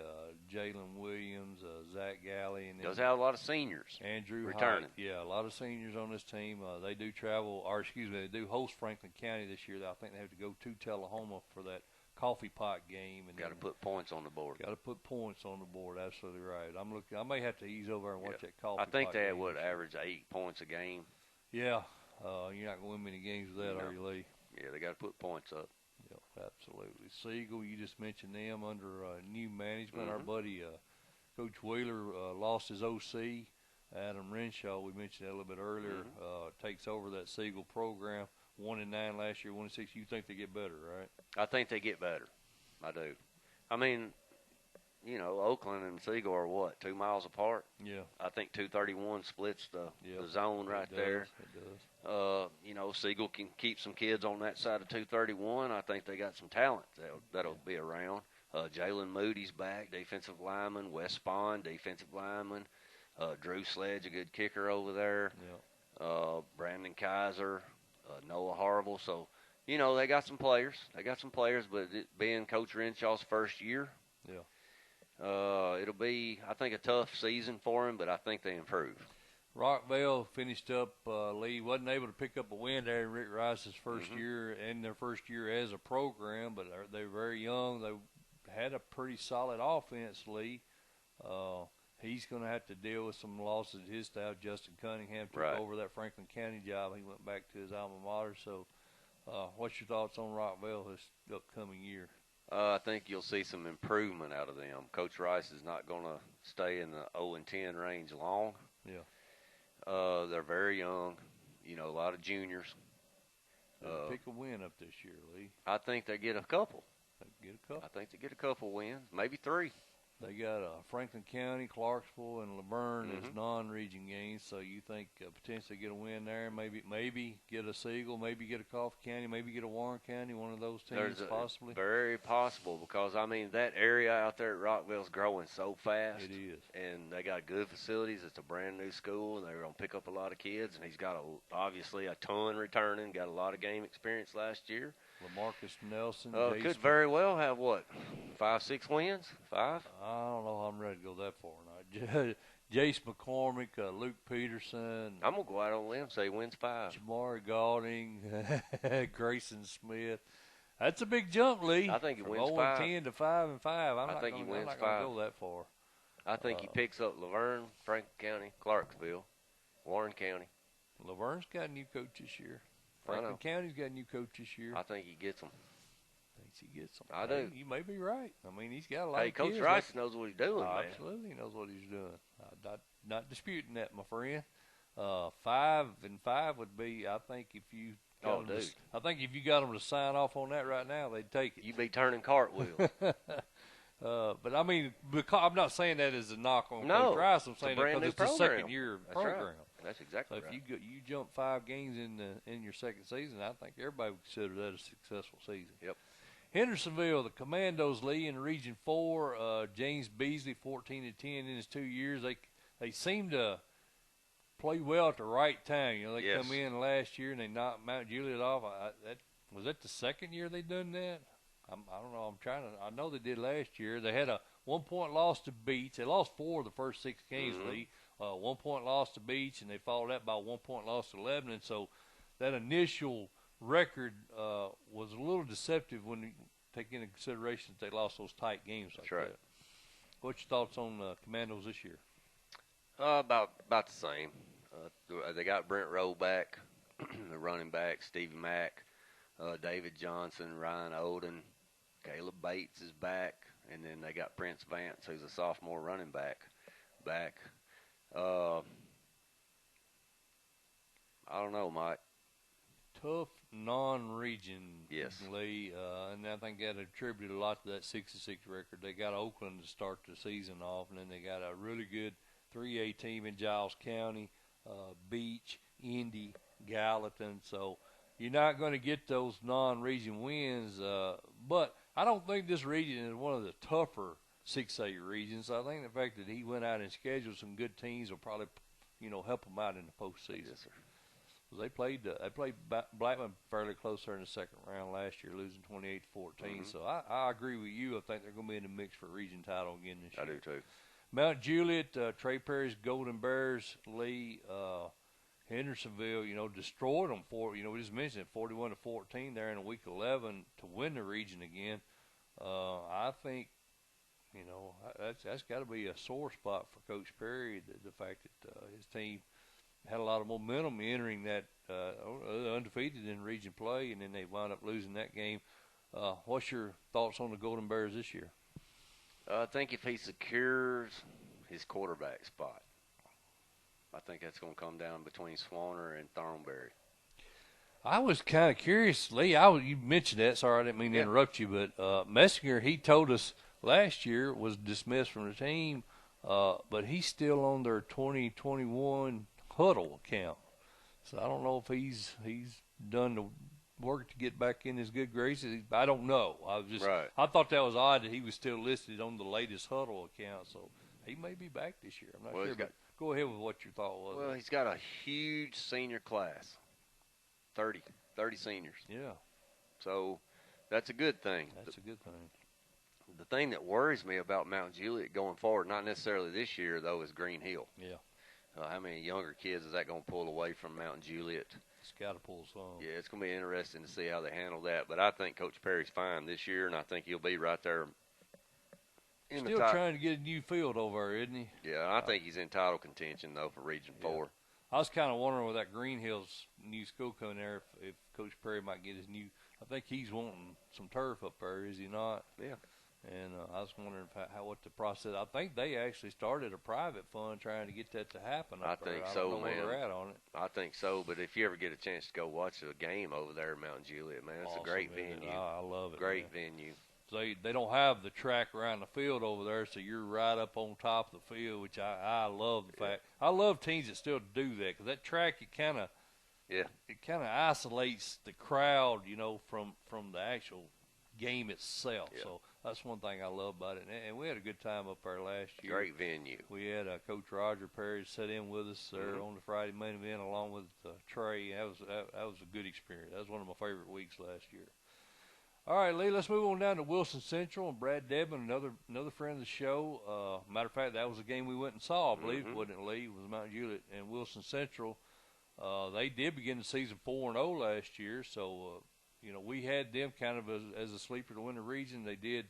Jalen Williams, Zach Galley. And does have a lot of seniors Andrew returning. Hyde. Yeah, a lot of seniors on this team. They do they do host Franklin County this year. I think they have to go to Tullahoma for that coffee pot game. And got to put points on the board. Got to put points on the board. Absolutely right. I may have to ease over and watch that coffee. I think pot they game would average 8 points a game. Yeah, you're not going to win many games with that, are you, Lee? Yeah, they got to put points up. Yeah, absolutely. Siegel, you just mentioned them under new management. Our buddy Coach Wheeler lost his OC. Adam Renshaw, we mentioned that a little bit earlier, takes over that Siegel program. 1-9 last year, 1-6. You think they get better, right? I think they get better. I do. I mean, Oakland and Siegel are what, 2 miles apart? Yeah. I think 231 splits the zone right It there. does. Siegel can keep some kids on that side of 231. I think they got some talent that'll be around. Jalen Moody's back, defensive lineman. Wes Spahn, defensive lineman. Drew Sledge, a good kicker over there. Yeah. Brandon Kaiser, Noah Harville. So, they got some players. But it being Coach Renshaw's first year, it'll be, I think, a tough season for him, but I think they improve. Rockville finished up. Lee wasn't able to pick up a win there in Rick Rice's first year and their first year as a program, but they're very young. They had a pretty solid offense, Lee. He's going to have to deal with some losses at his staff. Justin Cunningham took over that Franklin County job. He went back to his alma mater. So what's your thoughts on Rockville this upcoming year? I think you'll see some improvement out of them. Coach Rice is not going to stay in the 0-10 range long. Yeah. They're very young, a lot of juniors. Pick a win up this year, Lee. I think they get a couple. I think they get a couple wins, maybe 3. They got Franklin County, Clarksville, and Laverne as non-region games. So you think potentially get a win there, maybe get a Siegel, maybe get a Coffee County, maybe get a Warren County, one of those teams possibly. Very possible because, that area out there at Rockville is growing so fast. It is. And they got good facilities. It's a brand new school, and they're going to pick up a lot of kids. And he's got, obviously, a ton returning, got a lot of game experience last year. LaMarcus Nelson. Could very well have, 5, 6 wins? 5? I don't know if I'm ready to go that far or not. Jace McCormick, Luke Peterson. I'm going to go out on a limb and say he wins 5. Jamari Gauding, Grayson Smith. That's a big jump, Lee. I think he wins 5. From 0-10 to 5-5. I'm not going to go that far. I think he picks up Laverne, Franklin County, Clarksville, Warren County. Laverne's got a new coach this year. Franklin County's got a new coach this year. I think he gets them. Thinks he gets them. I do. You may be right. He's got a lot of Coach kids. Rice knows what he's doing, man. Absolutely, he knows what he's doing. Not disputing that, my friend. 5-5 would be, I think, if you got them I think if you got them to sign off on that right now, they'd take it. You'd be turning cartwheels. But because I'm not saying that as a knock on Coach Rice. I'm saying that because it's a second-year program. Right. That's exactly right. So if you jump 5 games in your second season, I think everybody would consider that a successful season. Yep. Hendersonville, the Commandos, Lee, in Region 4. James Beasley, 14-10 in his 2 years. They seem to play well at the right time. They come in last year and they knocked Mount Juliet off. Was that the second year they done that? I don't know. I know they did last year. They had a 1-point loss to Beach. They lost 4 of the first 6 games, Lee. 1-point loss to Beach, and they followed that by a 1-point loss to Lebanon. So that initial record was a little deceptive when you take into consideration that they lost those tight games like that. What's your thoughts on Commandos this year? About the same. They got Brent Rowe back, the running back, Stevie Mack, David Johnson, Ryan Oden, Caleb Bates is back, and then they got Prince Vance, who's a sophomore running back. I don't know, Mike. Tough non-region, Lee, and I think that attributed a lot to that 6-6 record. They got Oakland to start the season off, and then they got a really good 3A team in Giles County, Beach, Indy, Gallatin. So you're not going to get those non-region wins, but I don't think this region is one of the tougher 6A regions. I think the fact that he went out and scheduled some good teams will probably, help them out in the postseason. Yes, sir. They played Blackman fairly close there in the second round last year, losing 28-14. So I agree with you. I think they're going to be in the mix for region title again this year. I do too. Mount Juliet, Trey Perry's Golden Bears, Lee, Hendersonville, destroyed them we just mentioned it, 41-14 there in week 11 to win the region again. I think, that's got to be a sore spot for Coach Perry, the fact that his team had a lot of momentum entering that undefeated in region play, and then they wound up losing that game. What's your thoughts on the Golden Bears this year? I think if he secures his quarterback spot, I think that's going to come down between Swanner and Thornberry. I was kind of curious, Lee. You mentioned that. Sorry, I didn't mean to interrupt you, but Messinger, he told us last year was dismissed from the team, but he's still on their 2021 huddle account. So I don't know if he's done the work to get back in his good graces. I don't know. I thought that was odd that he was still listed on the latest huddle account. So he may be back this year. I'm not sure. But go ahead with what your thought was. Well, he's got a huge senior class, 30 seniors. Yeah. So that's a good thing. That's a good thing. The thing that worries me about Mount Juliet going forward, not necessarily this year, though, is Green Hill. Yeah. How many younger kids is that going to pull away from Mount Juliet? It's got to pull some. Yeah, it's going to be interesting to see how they handle that. But I think Coach Perry's fine this year, and I think he'll be right there in the top. Still trying to get a new field over there, isn't he? Yeah, I think he's in title contention, though, for Region 4. I was kind of wondering with that Green Hills new school coming there if Coach Perry might get his new – I think he's wanting some turf up there, is he not? Yeah. And I was wondering what the process. I think they actually started a private fund trying to get that to happen. I think so, I don't know man. where they're at on it. I think so, but if you ever get a chance to go watch a game over there at Mount Juliet, man, it's awesome, a great venue. I love it. Great venue. So they don't have the track around the field over there, so you're right up on top of the field, which I love the fact. I love teams that still do that because that track it kind of isolates the crowd, from the actual game itself. Yeah. So that's one thing I love about it. And we had a good time up there last year. Great venue. We had Coach Roger Perry sit in with us there on the Friday main event along with Trey. That was a good experience. That was one of my favorite weeks last year. All right, Lee, let's move on down to Wilson Central and Brad Debman, another friend of the show. Matter of fact, that was a game we went and saw, I believe, wasn't it, Lee? It was Mount Juliet and Wilson Central. They did begin the season 4-0 last year, so we had them kind of as a sleeper to win the region. They did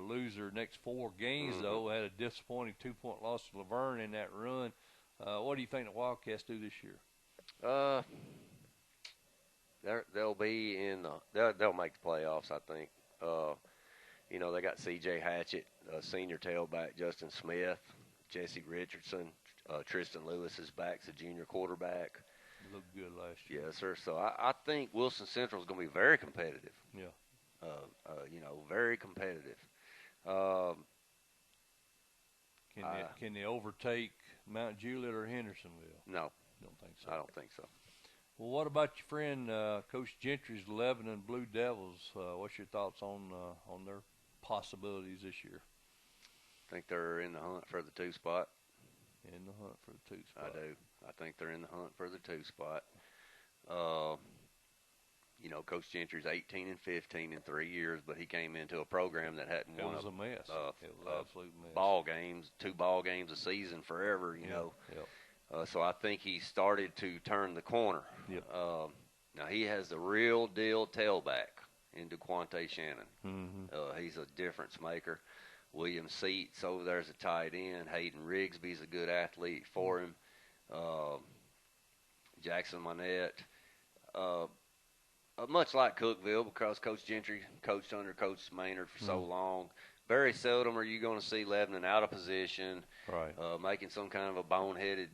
lose their next 4 games, though. Had a disappointing 2-point loss to Laverne in that run. What do you think the Wildcats do this year? They'll be in they'll make the playoffs, I think. They got C.J. Hatchett, senior tailback, Justin Smith, Jesse Richardson, Tristan Lewis is back, the junior quarterback. He looked good last year. Yes, sir. So I think Wilson Central is going to be very competitive. Yeah. Very competitive. Can they overtake Mount Juliet or Hendersonville? No. Don't think so. I don't think so. Well, what about your friend Coach Gentry's Lebanon Blue Devils? What's your thoughts on their possibilities this year? I think they're in the hunt for the 2 spot. In the hunt for the 2 spot. I do. I think they're in the hunt for the 2 spot. Coach Gentry's 18-15 in 3 years, but he came into a program that hadn't won a mess. It was an absolute mess. 2 ball games a season forever, Yep. So I think he started to turn the corner. Yep. Now he has the real deal tailback in DeQuante Shannon. Mm-hmm. He's a difference maker. William Seats over there is a tight end. Hayden Rigsby's a good athlete for him. Jackson Monette. Much like Cookeville, because Coach Gentry coached under Coach Maynard for so long. Very seldom are you going to see Lebanon out of position, right? Making some kind of a boneheaded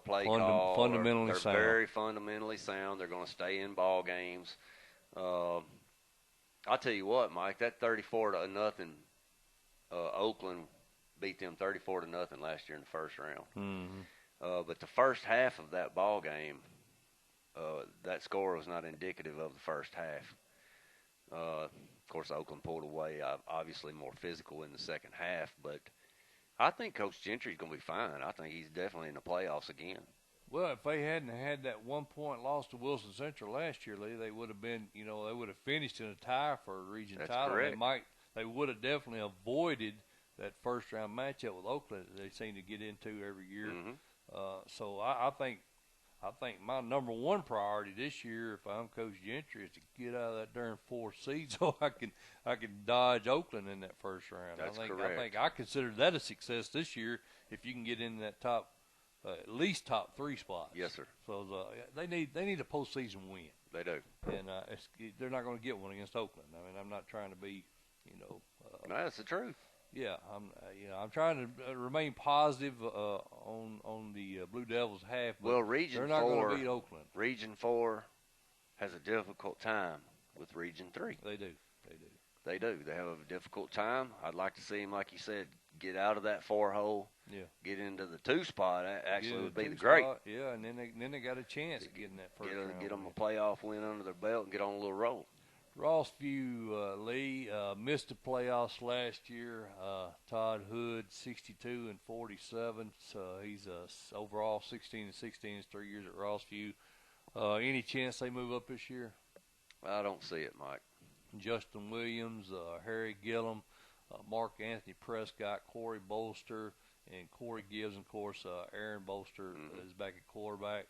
play call. Fundamentally sound. They're very fundamentally sound. They're going to stay in ball games. I'll tell you what, Mike, that 34-0, Oakland beat them 34-0 last year in the first round. Mm-hmm. But the first half of that ball game, that score was not indicative of the first half. Of course, Oakland pulled away, obviously more physical in the second half, but I think Coach Gentry's going to be fine. I think he's definitely in the playoffs again. Well, if they hadn't had that 1-point loss to Wilson Central last year, Lee, they would have been, they would have finished in a tie for a region title. Correct. They would have definitely avoided that first-round matchup with Oakland that they seem to get into every year. Mm-hmm. So I think my number one priority this year, if I'm Coach Gentry, is to get out of that darn 4th seed so I can dodge Oakland in that first round. That's correct. I consider that a success this year if you can get in that at least top 3 spots. Yes, sir. So they need a postseason win. They do. And they're not going to get one against Oakland. I mean, I'm not trying to be, No, that's the truth. Yeah, I'm trying to remain positive on the Blue Devils half. But well, Region 4, they're not going to beat Oakland. Region 4 has a difficult time with Region 3. They do. They do. They have a difficult time. I'd like to see him, like you said, get out of that 4-hole. Yeah. Get into the 2 spot. Actually, would be the great. great. Yeah, and then they got a chance at getting that first round. Get them a playoff win under their belt and get on a little roll. Rossview, Lee, missed the playoffs last year. Todd Hood, 62-47. So he's overall 16-16 his 3 years at Rossview. Any chance they move up this year? I don't see it, Mike. Justin Williams, Harry Gillum, Mark Anthony Prescott, Corey Bolster, and Corey Gibbs, and of course Aaron Bolster is back at quarterback.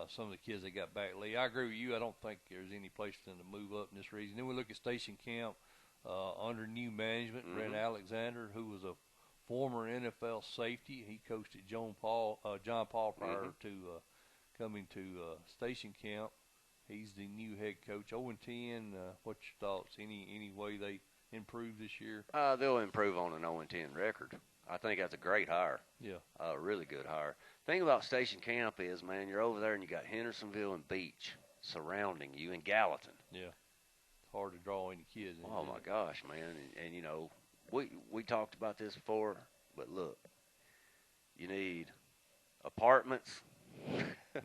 Some of the kids they got back, Lee. I agree with you. I don't think there's any place for them to move up in this region. Then we look at Station Camp under new management. Brent Alexander, who was a former NFL safety, he coached at John Paul prior to coming to Station Camp. He's the new head coach. 0-10. What's your thoughts? Any way they improve this year? They'll improve on an 0-10 record. I think that's a great hire. Yeah. A really good hire. Thing about Station Camp is, man, you're over there and you got Hendersonville and Beach surrounding you, and Gallatin. Yeah. It's hard to draw any kids in. Oh, my gosh, man. And you know, we talked about this before, but look, you need apartments. Yeah.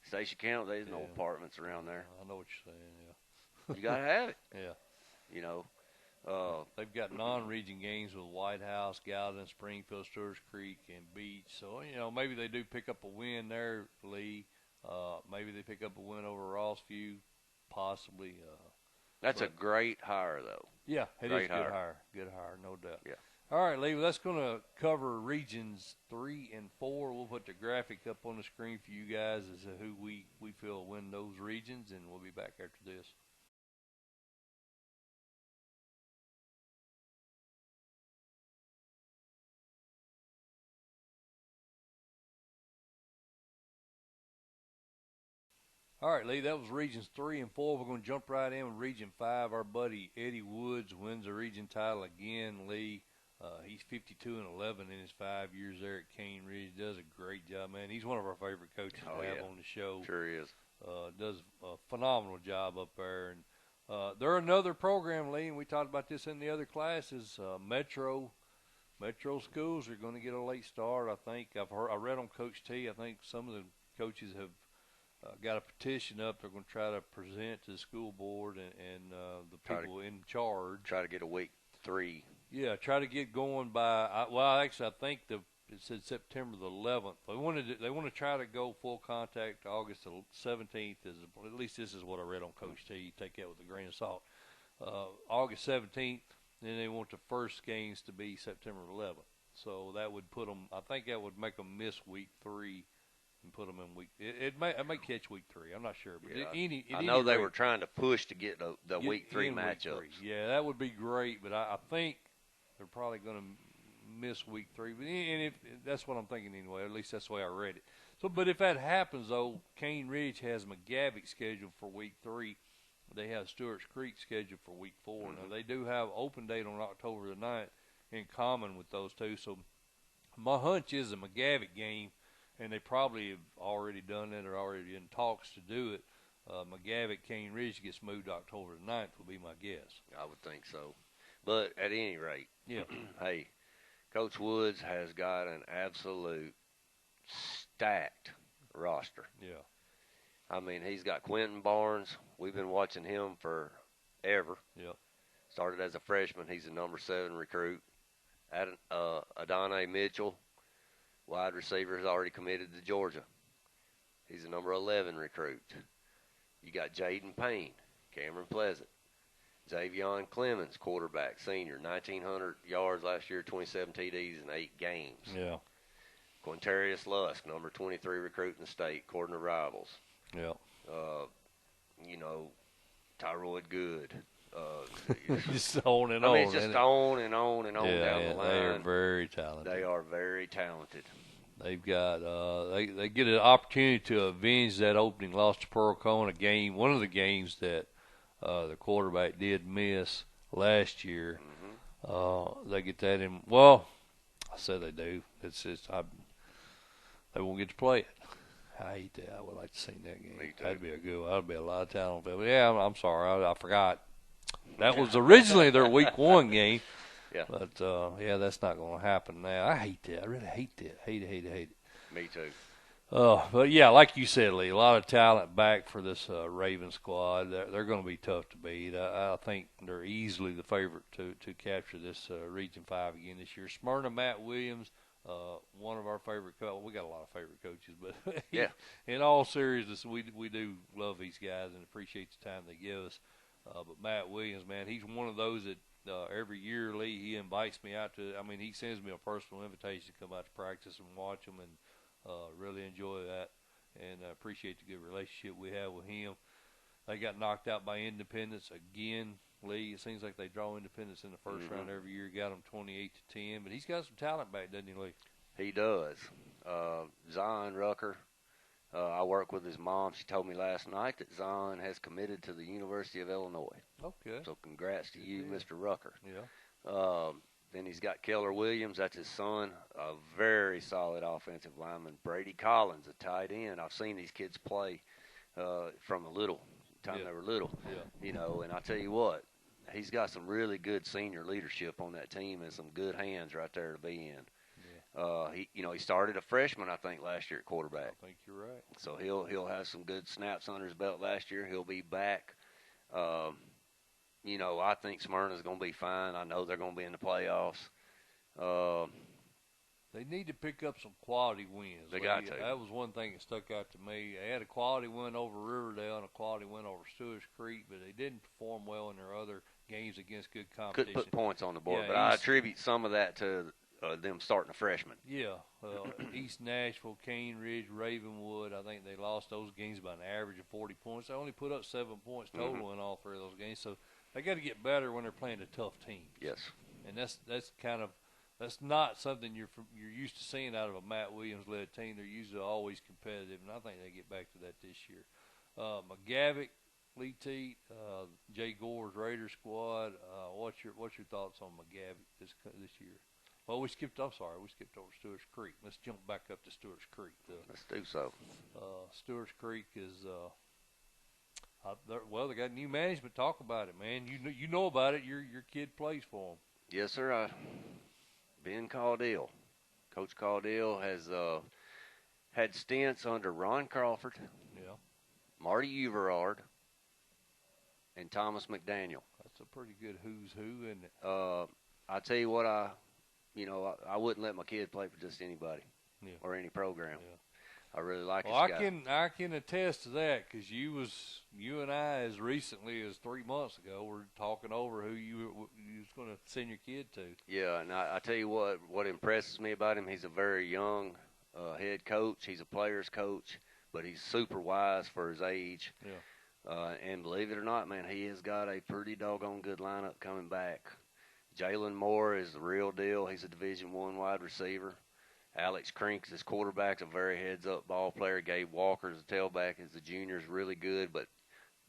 Station Camp, there's no apartments around there. I know what you're saying, yeah. You got to have it. Yeah. You know. They've got non-region games with White House, Gallatin, Springfield, Stewart's Creek, and Beach. So, you know, maybe they do pick up a win there, Lee. Maybe they pick up a win over Rossview, possibly. That's a great hire, though. Yeah, it great is good hire. Good hire, no doubt. Yeah. All right, Lee, well, that's going to cover regions 3 and 4. We'll put the graphic up on the screen for you guys as to who we feel win those regions, and we'll be back after this. All right, Lee, that was Regions 3 and 4. We're going to jump right in with Region 5. Our buddy Eddie Woods wins the region title again, Lee. He's 52-11 in his 5 years there at Cane Ridge. Does a great job, man. He's one of our favorite coaches to have on the show. Sure is. Does a phenomenal job up there. And they're another program, Lee, and we talked about this in the other classes. Metro schools are going to get a late start, I think. I read on Coach T, I think some of the coaches have got a petition up they're going to try to present to the school board and the people in charge. Try to get a week 3. Yeah, try to get going by. I think it said September the 11th. They want to try to go full contact August the 17th. At least this is what I read on Coach T. You take that with a grain of salt. August 17th. Then they want the first games to be September 11th. So that would put them. I think that would make them miss week 3. And put them in week. It may catch week 3. I'm not sure, but I know they were trying to push to get the week 3 matchups. Yeah, that would be great, but I think they're probably going to miss week 3. But and that's what I'm thinking anyway. At least that's the way I read it. So, but if that happens though, Cane Ridge has McGavick scheduled for week 3. They have Stewart's Creek scheduled for week 4. Now they do have open date on October the 9th in common with those two. So my hunch is a McGavick game. And they probably have already done it or already in talks to do it. McGavick, Cane Ridge gets moved October the 9th would be my guess. I would think so. But at any rate, yeah. Hey, Coach Woods has got an absolute stacked roster. Yeah. I mean, he's got Quentin Barnes. We've been watching him forever. Yeah. Started as a freshman. He's a number 7 recruit. Adonai Mitchell, wide receiver, has already committed to Georgia. He's a number 11 recruit. You got Jaden Payne, Cameron Pleasant. Xavion Clemens, quarterback, senior, 1,900 yards last year, 27 TDs in 8 games. Yeah. Quintarius Lusk, number 23 recruit in the state, according to Rivals. Yeah. You know, Tyroid Good. Just on and on. I mean, it's just on and on and on down the line. They are very talented. They are very talented. They've got they get an opportunity to avenge that opening loss to Pearl-Cohn, one of the games that the quarterback did miss last year. They get that in. Well, I said they do. They won't get to play it. I hate that. I would like to see that game. That'd be a good one. That'd be a lot of talent. But yeah, I'm sorry. I forgot. That was originally their week 1 game. Yeah. But, yeah, that's not going to happen now. I hate that. I really hate that. Hate it. Me too. But, yeah, like you said, Lee, a lot of talent back for this Raven squad. They're going to be tough to beat. I think they're easily the favorite to capture this Region 5 again this year. Smyrna, Matt Williams, one of our favorite coaches. We got a lot of favorite coaches, but Yeah. In all seriousness, we do love these guys and appreciate the time they give us. But Matt Williams, man, he's one of those that every year, Lee, he invites me out to. I mean, he sends me a personal invitation to come out to practice and watch them, and really enjoy that, and appreciate the good relationship we have with him. They got knocked out by Independence again, Lee. It seems like they draw Independence in the first round every year. Got them 28-10, but he's got some talent back, doesn't he, Lee? He does. Zion Rucker, I work with his mom. She told me last night that Zion has committed to the University of Illinois. Okay. So congrats to you, Mr. Rucker. Yeah. Then he's got Keller Williams, that's his son, a very solid offensive lineman. Brady Collins, a tight end. I've seen these kids play from the time they were little. Yeah. You know, and I tell you what, he's got some really good senior leadership on that team and some good hands right there to be in. Yeah. He started a freshman, I think, last year at quarterback. I think you're right. So he'll have some good snaps under his belt last year. He'll be back. I think Smyrna's going to be fine. I know they're going to be in the playoffs. They need to pick up some quality wins. They got to. That was one thing that stuck out to me. They had a quality win over Riverdale and a quality win over Stewart's Creek, but they didn't perform well in their other games against good competition. Couldn't put points on the board, Yeah, but I attribute some of that to them starting a freshman. Yeah. East Nashville, Cane Ridge, Ravenwood, I think they lost those games by an average of 40 points. They only put up 7 points total in all 3 of those games. So they got to get better when they're playing a tough team. Yes. And that's not something you're used to seeing out of a Matt Williams-led team. They're usually always competitive, and I think they get back to that this year. McGavick, Lee Teat, Jay Gore's Raider squad. What's your thoughts on McGavick this year? Well, we skipped over Stewart's Creek. Let's jump back up to Stewart's Creek. Let's do so. Stewart's Creek is they got new management. Talk about it, man. You know about it. Your kid plays for them. Yes, sir. Ben Caudill. Coach Caudill has had stints under Ron Crawford, Marty Uverard, and Thomas McDaniel. That's a pretty good who's who, isn't it? I tell you what, I wouldn't let my kid play for just anybody or any program. Yeah. I really like this guy. I can attest to that because you and I, as recently as 3 months ago, were talking over who you was going to send your kid to. Yeah, and I tell you what impresses me about him, he's a very young head coach. He's a player's coach, but he's super wise for his age. Yeah. And believe it or not, man, he has got a pretty doggone good lineup coming back. Jalen Moore is the real deal. He's a Division I wide receiver. Alex Crinks, his quarterback's a very heads-up ball player. Gabe Walker's the tailback, is the junior, is really good. But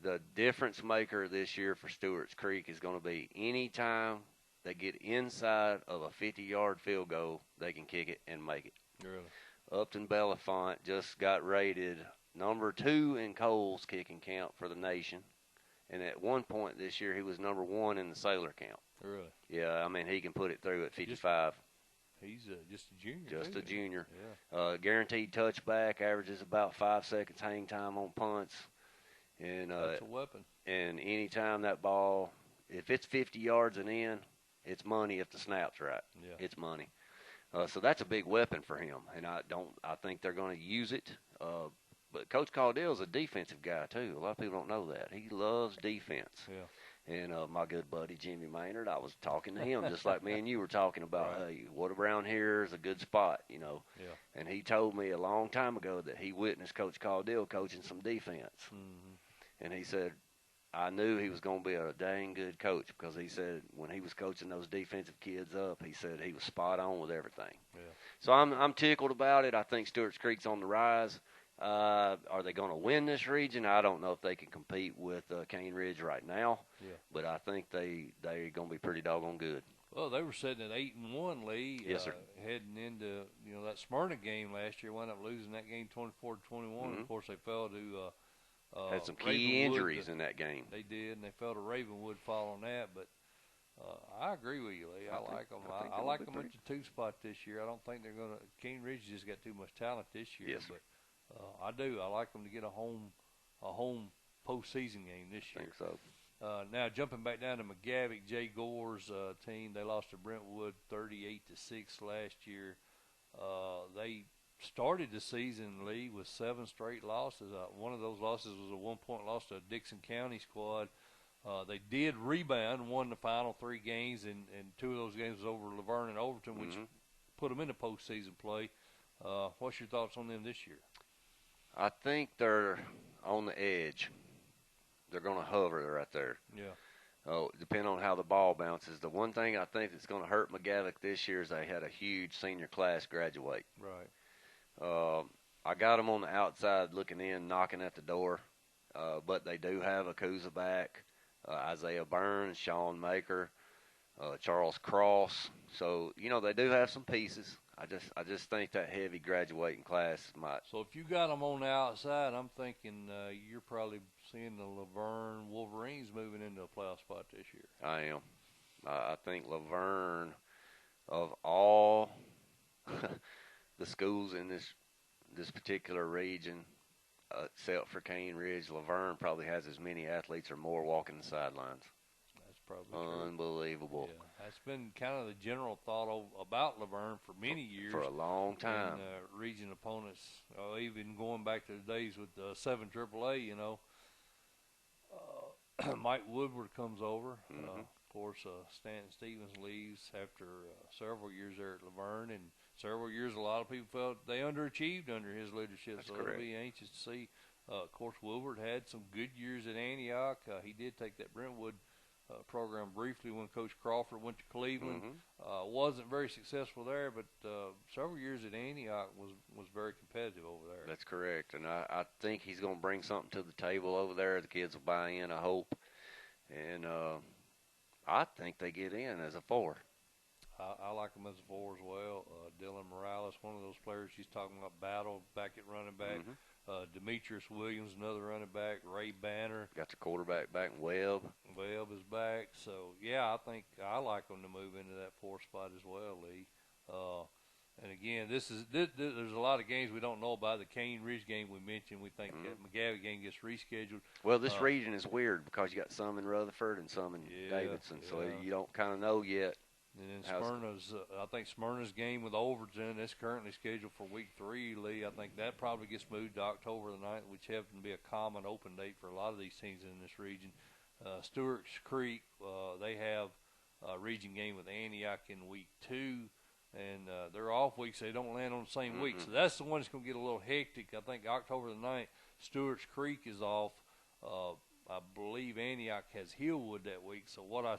the difference maker this year for Stewart's Creek is going to be any time they get inside of a 50-yard field goal, they can kick it and make it. Really? Upton Belafont just got rated number 2 in Cole's kicking count for the nation. And at one point this year, he was number 1 in the Sailor count. Really? Yeah, I mean, he can put it through at 55. He's just a junior. Just a junior. Yeah. Guaranteed touchback, averages about 5 seconds hang time on punts. And that's a weapon. And anytime that ball, if it's 50 yards and in, it's money if the snap's right. Yeah. It's money. So that's a big weapon for him. And I think they're going to use it. But Coach Caudill a defensive guy, too. A lot of people don't know that. He loves defense. Yeah. And my good buddy Jimmy Maynard, I was talking to him just like me and you were talking about, right. Hey, what around here is a good spot, you know. Yeah. And he told me a long time ago that he witnessed Coach Caudill coaching some defense. Mm-hmm. And he said, I knew he was going to be a dang good coach because he said when he was coaching those defensive kids up, he said he was spot on with everything. Yeah. So I'm tickled about it. I think Stewart's Creek's on the rise. Are they going to win this region? I don't know if they can compete with Cane Ridge right now, but I think they're going to be pretty doggone good. Well, they were sitting at 8-1, Lee. Yes, sir. Heading into that Smyrna game last year, wound up losing that game 24-21. Mm-hmm. Of course, they fell to Had some key Ravenwood, injuries in that game. They did, and they felt a Ravenwood fall on that. But I agree with you, Lee. I like them. I like them at the 2 spot this year. I don't think they're going to. King Ridge just got too much talent this year. Yes. But I do. I like them to get a home postseason game this year. I think so. Now jumping back down to McGavick, Jay Gore's team, they lost to Brentwood 38-6 last year. They started the season, Lee, with 7 straight losses. One of those losses was a 1-point loss to a Dixon County squad. They did rebound and won the final 3 games, and 2 of those games was over Laverne and Overton, which put them into postseason play. What's your thoughts on them this year? I think they're on the edge. They're going to hover right there. Yeah. Oh, depending on how the ball bounces. The one thing I think that's going to hurt McGavick this year is they had a huge senior class graduate. Right. I got them on the outside looking in, knocking at the door. But they do have a Kouza back, Isaiah Burns, Sean Maker, Charles Cross. So, they do have some pieces. I just think that heavy graduating class might. So if you got them on the outside, I'm thinking you're probably seeing the Laverne Wolverines moving into a playoff spot this year. I am. I think Laverne, of all the schools in this particular region, except for Cane Ridge, Laverne probably has as many athletes or more walking the sidelines. That's probably unbelievable. True. Yeah, that's been kind of the general thought about Laverne for many years. For a long time. And region opponents, even going back to the days with 7 AAA, Mike Woodward comes over. Of course, Stanton Stevens leaves after several years there at Laverne, and several years a lot of people felt they underachieved under his leadership. That's so correct. They'll be anxious to see. Of course, Woodward had some good years at Antioch. He did take that Brentwood program briefly when Coach Crawford went to Cleveland. Wasn't very successful there, but several years at Antioch was very competitive over there. That's correct, and I think he's going to bring something to the table over there. The kids will buy in, I hope, and I think they get in as a 4. I like him as a 4 as well. Dylan Morales, one of those players she's talking about, battle back at running back. Demetrius Williams, another running back. Ray Banner. Got the quarterback back, Webb. Webb is back. So, yeah, I think I like them to move into that 4 spot as well, Lee. And, again, there's a lot of games we don't know about. The Cane Ridge game we mentioned, we think that McGavick game gets rescheduled. Well, this region is weird because you got some in Rutherford and some in Davidson, so you don't kind of know yet. And then Smyrna's, I think Smyrna's game with Overton is currently scheduled for week 3, Lee. I think that probably gets moved to October the 9th, which happens to be a common open date for a lot of these teams in this region. Stewart's Creek, they have a region game with Antioch in week 2, and they're off weeks. So they don't land on the same week. So that's the one that's going to get a little hectic. I think October the 9th, Stewart's Creek is off. I believe Antioch has Hillwood that week. So what I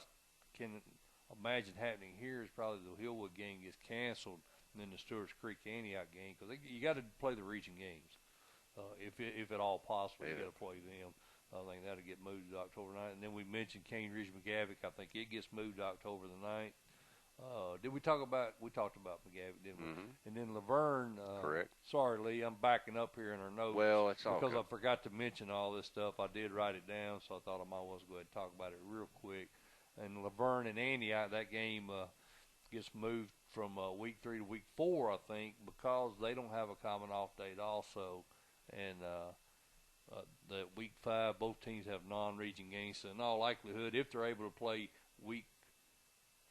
can imagine happening here is probably the Hillwood game gets canceled, and then the Stewart's Creek Antioch game, because you got to play the region games if at all possible. You got to play them. I think that'll get moved to October 9th. And then we mentioned Cane Ridge McGavick. I think it gets moved to October the 9th. We talked about McGavick, didn't we? And then Laverne. Correct. Sorry, Lee, I'm backing up here in our notes. Well, it's all because good. I forgot to mention all this stuff. I did write it down, so I thought I might as well go ahead and talk about it real quick. And Laverne and Antioch, that game gets moved from week 3 to week 4, I think, because they don't have a common off date also. And the week 5, both teams have non-region games. So in all likelihood, if they're able to play week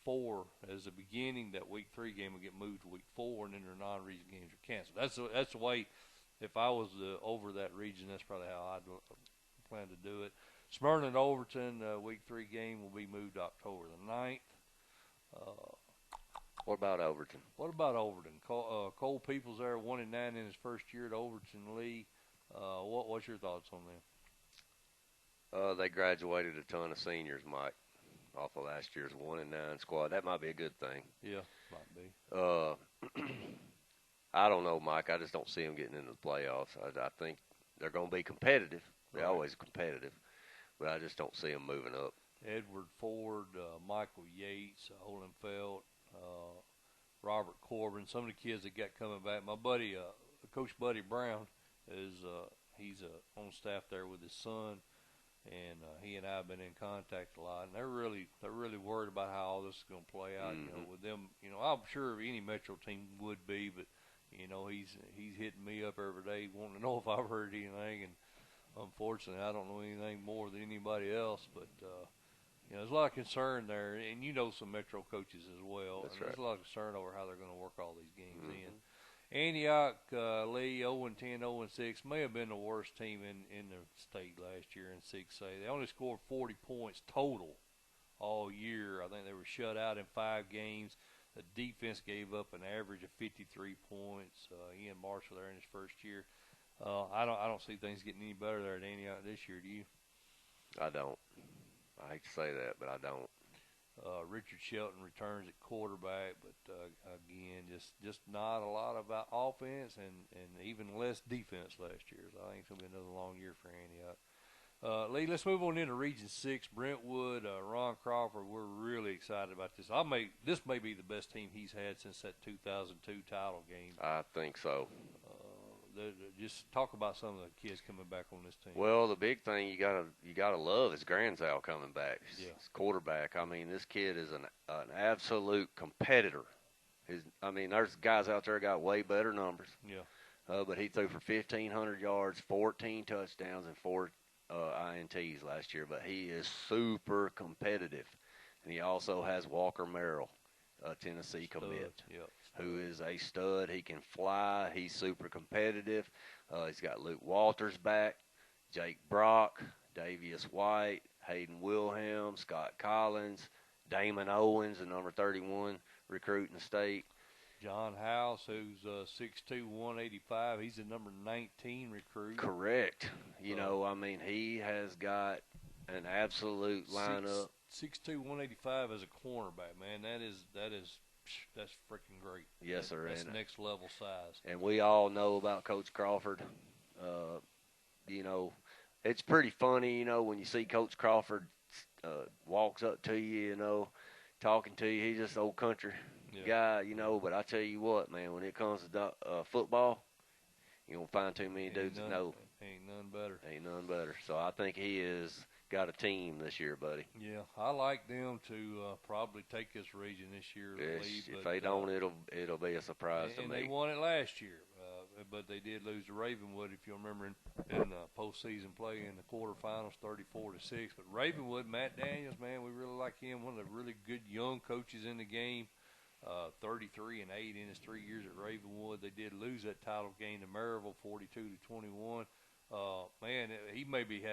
4 as the beginning, that week 3 game will get moved to week 4, and then their non-region games are canceled. That's the way. If I was over that region, that's probably how I'd plan to do it. Smyrna and Overton, week 3 game will be moved to October the 9th. What about Overton? Cole Peoples there, 1-9 in his first year at Overton, Lee. What's your thoughts on them? They graduated a ton of seniors, Mike, off of last year's 1-9 squad. That might be a good thing. Yeah, might be. I don't know, Mike. I just don't see them getting into the playoffs. I think they're going to be competitive. They're always competitive. But I just don't see them moving up. Edward Ford, Michael Yates, Holenfeld, Robert Corbin, some of the kids that got coming back. My buddy, Coach Buddy Brown, he's on staff there with his son, and he and I have been in contact a lot. And they're really worried about how all this is going to play out. With them, I'm sure any Metro team would be, but he's hitting me up every day wanting to know if I've heard anything, and unfortunately, I don't know anything more than anybody else, but there's a lot of concern there, and some Metro coaches as well. That's and right. There's a lot of concern over how they're going to work all these games in. Antioch, Lee, 0-10, 0-6, may have been the worst team in the state last year in 6A. They only scored 40 points total all year. I think they were shut out in 5 games. The defense gave up an average of 53 points. Ian Marshall there in his first year. I don't see things getting any better there at Antioch this year. Do you? I don't. I hate to say that, but I don't. Richard Shelton returns at quarterback, but again, just not a lot about offense and even less defense last year. So I think it's going to be another long year for Antioch. Lee, let's move on into Region 6. Brentwood, Ron Crawford, we're really excited about this. This may be the best team he's had since that 2002 title game. I think so. Just talk about some of the kids coming back on this team. Well, the big thing you gotta love is Granzow coming back. His quarterback. I mean, this kid is an absolute competitor. There's guys out there got way better numbers. Yeah. But he threw for 1,500 yards, 14 touchdowns, and 4 INTs last year. But he is super competitive, and he also has Walker Merrill, a Tennessee commit. Yep. Who is a stud. He can fly. He's super competitive. He's got Luke Walters back, Jake Brock, Davius White, Hayden Wilhelm, Scott Collins, Damon Owens, the number 31 recruit in the state. John House, who's 6'2", 185. He's the number 19 recruit. Correct. He has got an absolute lineup. 6'2", 185 as a cornerback, man. That's freaking great. Yes, sir. That's next level size. And we all know about Coach Crawford. It's pretty funny, when you see Coach Crawford walks up to you, talking to you. He's just an old country guy, But I tell you what, man, when it comes to football, you don't find too many dudes that know. Ain't none better. So I think he is got a team this year, buddy. Yeah, I like them to probably take this region this year. Yes, if they don't, it'll be a surprise to me. And they won it last year, but they did lose to Ravenwood, if you remember, in postseason play in the quarterfinals, 34-6. But Ravenwood, Matt Daniels, man, we really like him. One of the really good young coaches in the game. 33-8 in his 3 years at Ravenwood. They did lose that title game to Maryville, 42-21. Man, he maybe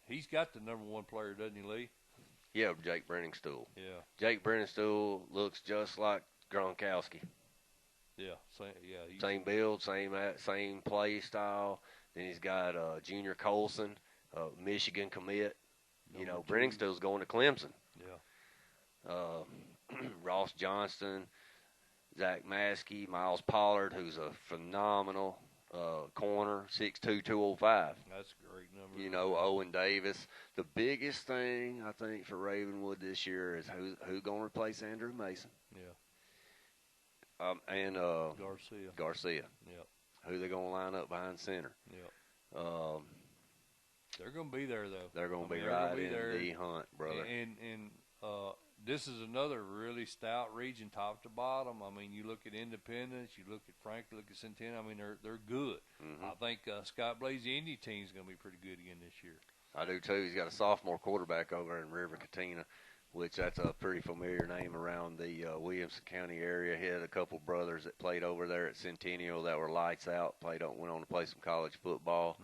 he's got the number 1 player, doesn't he, Lee? Yeah, Jake Brenningstool. Yeah. Jake Brenningstool looks just like Gronkowski. Yeah, same build, same play style. Then he's got Junior Colson, Michigan commit. Brenningstool's going to Clemson. Yeah. Ross Johnston, Zach Maskey, Miles Pollard, who's a phenomenal corner, 6'2", 205. That's a great number. Owen Davis. The biggest thing, I think, for Ravenwood this year is who's going to replace Andrew Mason. Yeah. And Garcia. Yep. Who they going to line up behind center. Yep. They're going to be there, though. They're going to be right in the hunt, brother. And this is another really stout region, top to bottom. I mean, you look at Independence, you look at Franklin, look at Centennial. I mean, they're good. Mm-hmm. I think Scott Blaze, the Indy team, is going to be pretty good again this year. I do too. He's got a sophomore quarterback over in River Katina, which that's a pretty familiar name around the Williamson County area. He had a couple brothers that played over there at Centennial that were lights out. Went on to play some college football.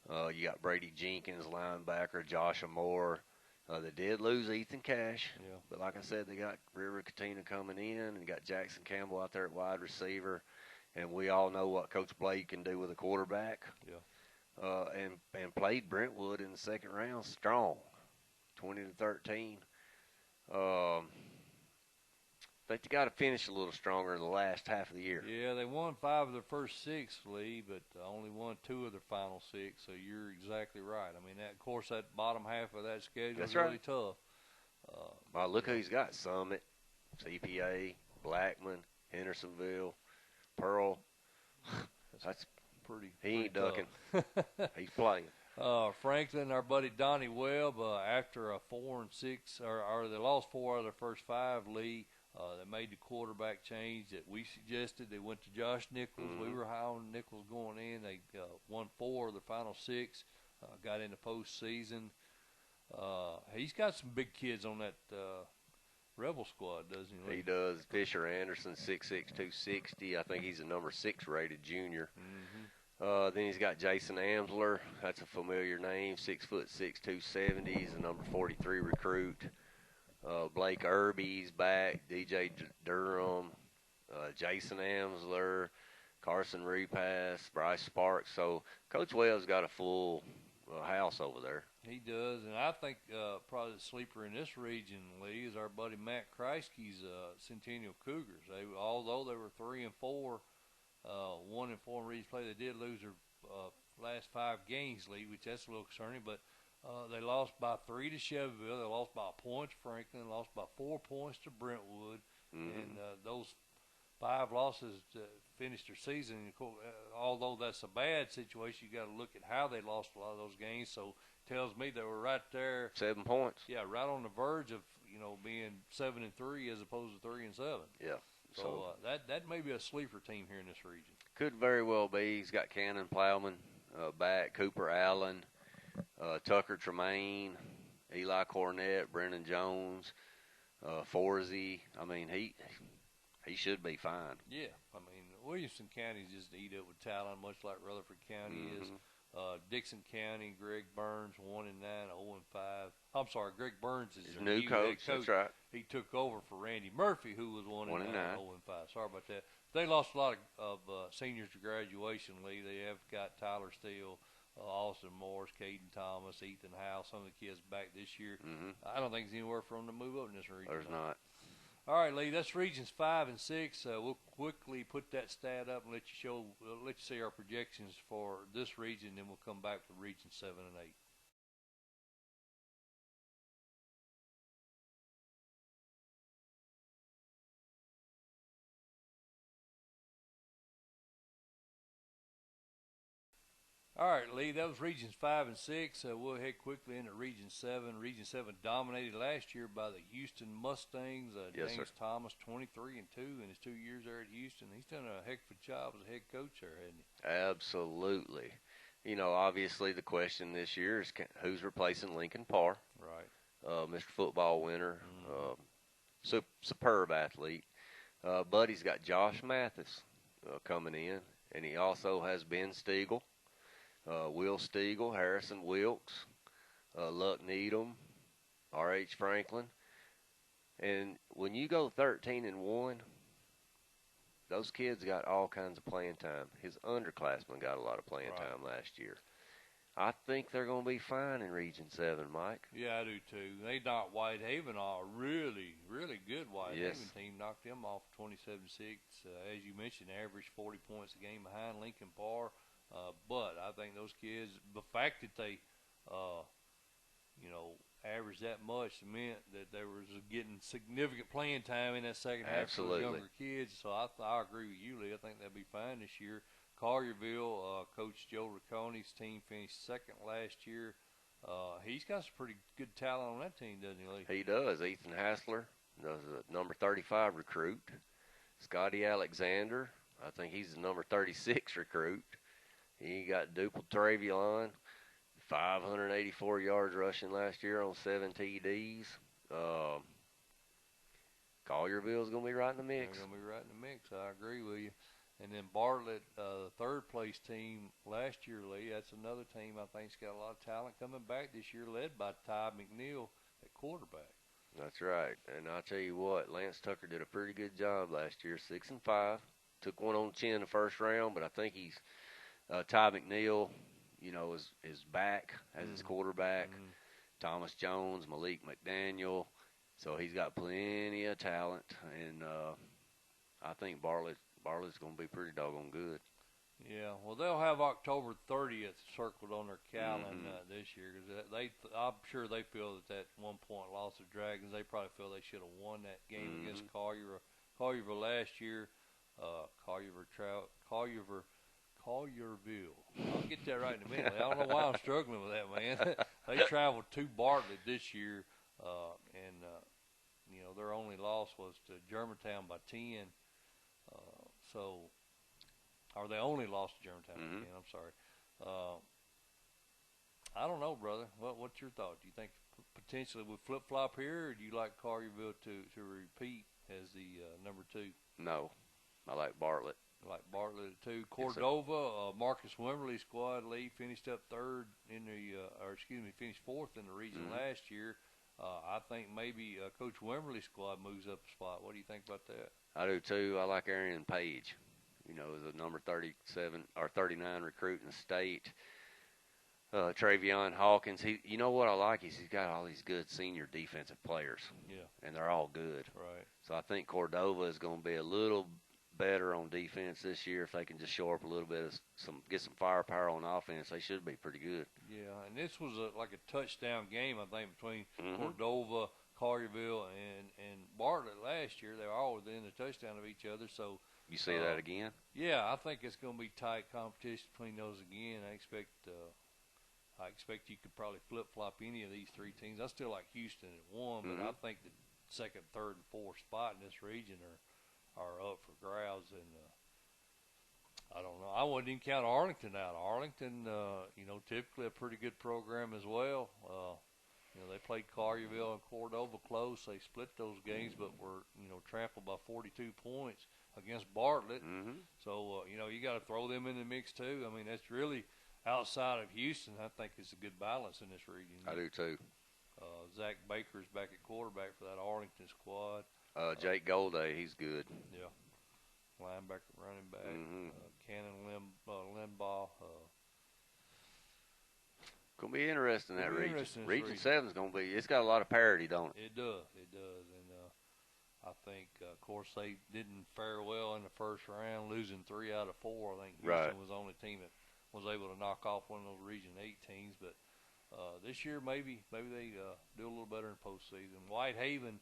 Mm-hmm. You got Brady Jenkins, linebacker, Joshua Moore. They did lose Ethan Cash, but like I said, they got River Katina coming in, and got Jackson Campbell out there at wide receiver, and we all know what Coach Blake can do with a quarterback. Yeah. And played Brentwood in the second round strong, 20-13. But they got to finish a little stronger in the last half of the year. Yeah, they won 5 of their first 6, Lee, but only won 2 of their final 6. So you're exactly right. I mean, of course, that bottom half of that schedule is really tough. Well, look who he's got: Summit, CPA, Blackman, Hendersonville, Pearl. That's He ain't pretty ducking. He's playing. Franklin, our buddy Donnie Webb, after a 4-6, or they lost 4 out of their first 5, Lee, they made the quarterback change that we suggested. They went to Josh Nichols. We were high on Nichols going in. They won 4 of the final 6, got in the postseason. He's got some big kids on that Rebel squad, doesn't he, Lee? He does. Fisher Anderson, 6'6", 260. I think he's a number 6 rated junior. Then he's got Jason Amsler. That's a familiar name, 6'6", 270. He's a number 43 recruit. Blake Irby's back. DJ Durham, Jason Amsler, Carson Repass, Bryce Sparks. So Coach Webb's got a full house over there. He does, and I think probably the sleeper in this region, Lee, is our buddy Matt Kreisky's Centennial Cougars. Although they were 3-4, 1-4 in region play, they did lose their last 5 games, Lee, which that's a little concerning. But they lost by 3 to Shelbyville. They lost by a point to Franklin. Lost by 4 points to Brentwood, and those 5 losses finished their season. And of course, although that's a bad situation, you got to look at how they lost a lot of those games. So tells me they were right there, 7 points. Yeah, right on the verge of being 7-3 as opposed to 3-7. Yeah. So that may be a sleeper team here in this region. Could very well be. He's got Cannon Plowman back, Cooper Allen, Tucker Tremaine, Eli Cornett, Brennan Jones, Forsey. I mean, he should be fine. Yeah, I mean, Williamson County's just eat up with talent, much like Rutherford County is. Dixon County, Greg Burns, 1-9, 0-5. I'm sorry, Greg Burns is their new coach. That's right. He took over for Randy Murphy, who was 1-9, 0-5. Sorry about that. They lost a lot of seniors to graduation, Lee. They have got Tyler Steele, Austin Morris, Caden Thomas, Ethan Howe, some of the kids back this year. I don't think there's anywhere for them to move up in this region. There's not. All right, Lee, that's regions 5 and 6. We'll quickly put that stat up and let you see our projections for this region, then we'll come back with regions 7 and 8. All right, Lee, that was regions 5 and 6. We'll head quickly into region 7. Region 7 dominated last year by the Houston Mustangs. Yes, James sir. Thomas, 23-2 in his 2 years there at Houston. He's done a heck of a job as a head coach there, hasn't he? Absolutely. Obviously the question this year is who's replacing Lincoln Parr? Right. Mr. Football winner, superb athlete. But he's got Josh Mathis coming in, and he also has Ben Stiegel, Will Stiegel, Harrison Wilkes, Luck Needham, R.H. Franklin. And when you go 13-1, those kids got all kinds of playing time. His underclassmen got a lot of playing time last year. I think they're going to be fine in Region 7, Mike. Yeah, I do too. They knocked Whitehaven off. Really, really good Whitehaven team. Knocked them off 27-6. As you mentioned, averaged 40 points a game behind Lincoln Parr. But I think those kids, the fact that they, averaged that much meant that they were getting significant playing time in that second half for those younger kids. So I agree with you, Lee. I think they'll be fine this year. Collierville, Coach Joe Riccone's team finished second last year. He's got some pretty good talent on that team, doesn't he, Lee? He does. Ethan Hassler, the number 35 recruit. Scotty Alexander, I think he's the number 36 recruit. He got Duple Travion, 584 yards rushing last year on 7 TDs. Collierville's going to be right in the mix. They're going to be right in the mix. I agree with you. And then Bartlett, the third-place team last year, Lee, that's another team I think's got a lot of talent coming back this year, led by Ty McNeil at quarterback. That's right. And I'll tell you what, Lance Tucker did a pretty good job last year, 6-5. Took one on the chin in the first round, but I think he's Ty McNeil, is back as his quarterback. Thomas Jones, Malik McDaniel. So he's got plenty of talent, and I think Bartlett's going to be pretty doggone good. Yeah, well, they'll have October 30th circled on their calendar this year because I'm sure they feel that 1-point loss of Dragons, they probably feel they should have won that game against Collierville last year. Collierville. I'll get that right in a minute. I don't know why I'm struggling with that, man. They traveled to Bartlett this year, and their only loss was to Germantown by 10. Or they only lost to Germantown by 10. I'm sorry. I don't know, brother. What's your thought? Do you think potentially we flip flop here, or do you like Collierville to repeat as the number 2? No, I like Bartlett. Like Bartlett at 2. Cordova, Marcus Wimberly's squad, Lee finished up finished 4th in the region last year. I think maybe Coach Wimberly's squad moves up a spot. What do you think about that? I do too. I like Arian Page. The number 37 or 39 recruit in the state. Travion Hawkins. You know what I like is he's got all these good senior defensive players. Yeah. And they're all good. Right. So I think Cordova is going to be a little better on defense this year if they can just show up a little bit get some firepower on offense. They should be pretty good. Yeah, and this was like a touchdown game, I think, between Cordova, Collierville, and Bartlett last year. They were all within a touchdown of each other. So you see that again? Yeah, I think it's going to be tight competition between those again. I expect you could probably flip-flop any of these 3 teams. I still like Houston at 1, but I think the 2nd, 3rd, and 4th spot in this region are up for grabs. And I don't know. I wouldn't even count Arlington out. Arlington, typically a pretty good program as well. They played Collierville and Cordova close. They split those games, but were trampled by 42 points against Bartlett. So you got to throw them in the mix too. I mean, that's really outside of Houston. I think it's a good balance in this region. I do too. Zach Baker's back at quarterback for that Arlington squad. Jake Golday, he's good. Yeah. Linebacker, running back. Cannon Limbaugh. Going to be interesting that region. Region 7 is going to be. It's got a lot of parity, don't it? It does. And I think, of course, they didn't fare well in the first round, losing 3 out of 4. I think Houston was the only team that was able to knock off one of those Region 8 teams. But this year, maybe they do a little better in postseason. Whitehaven,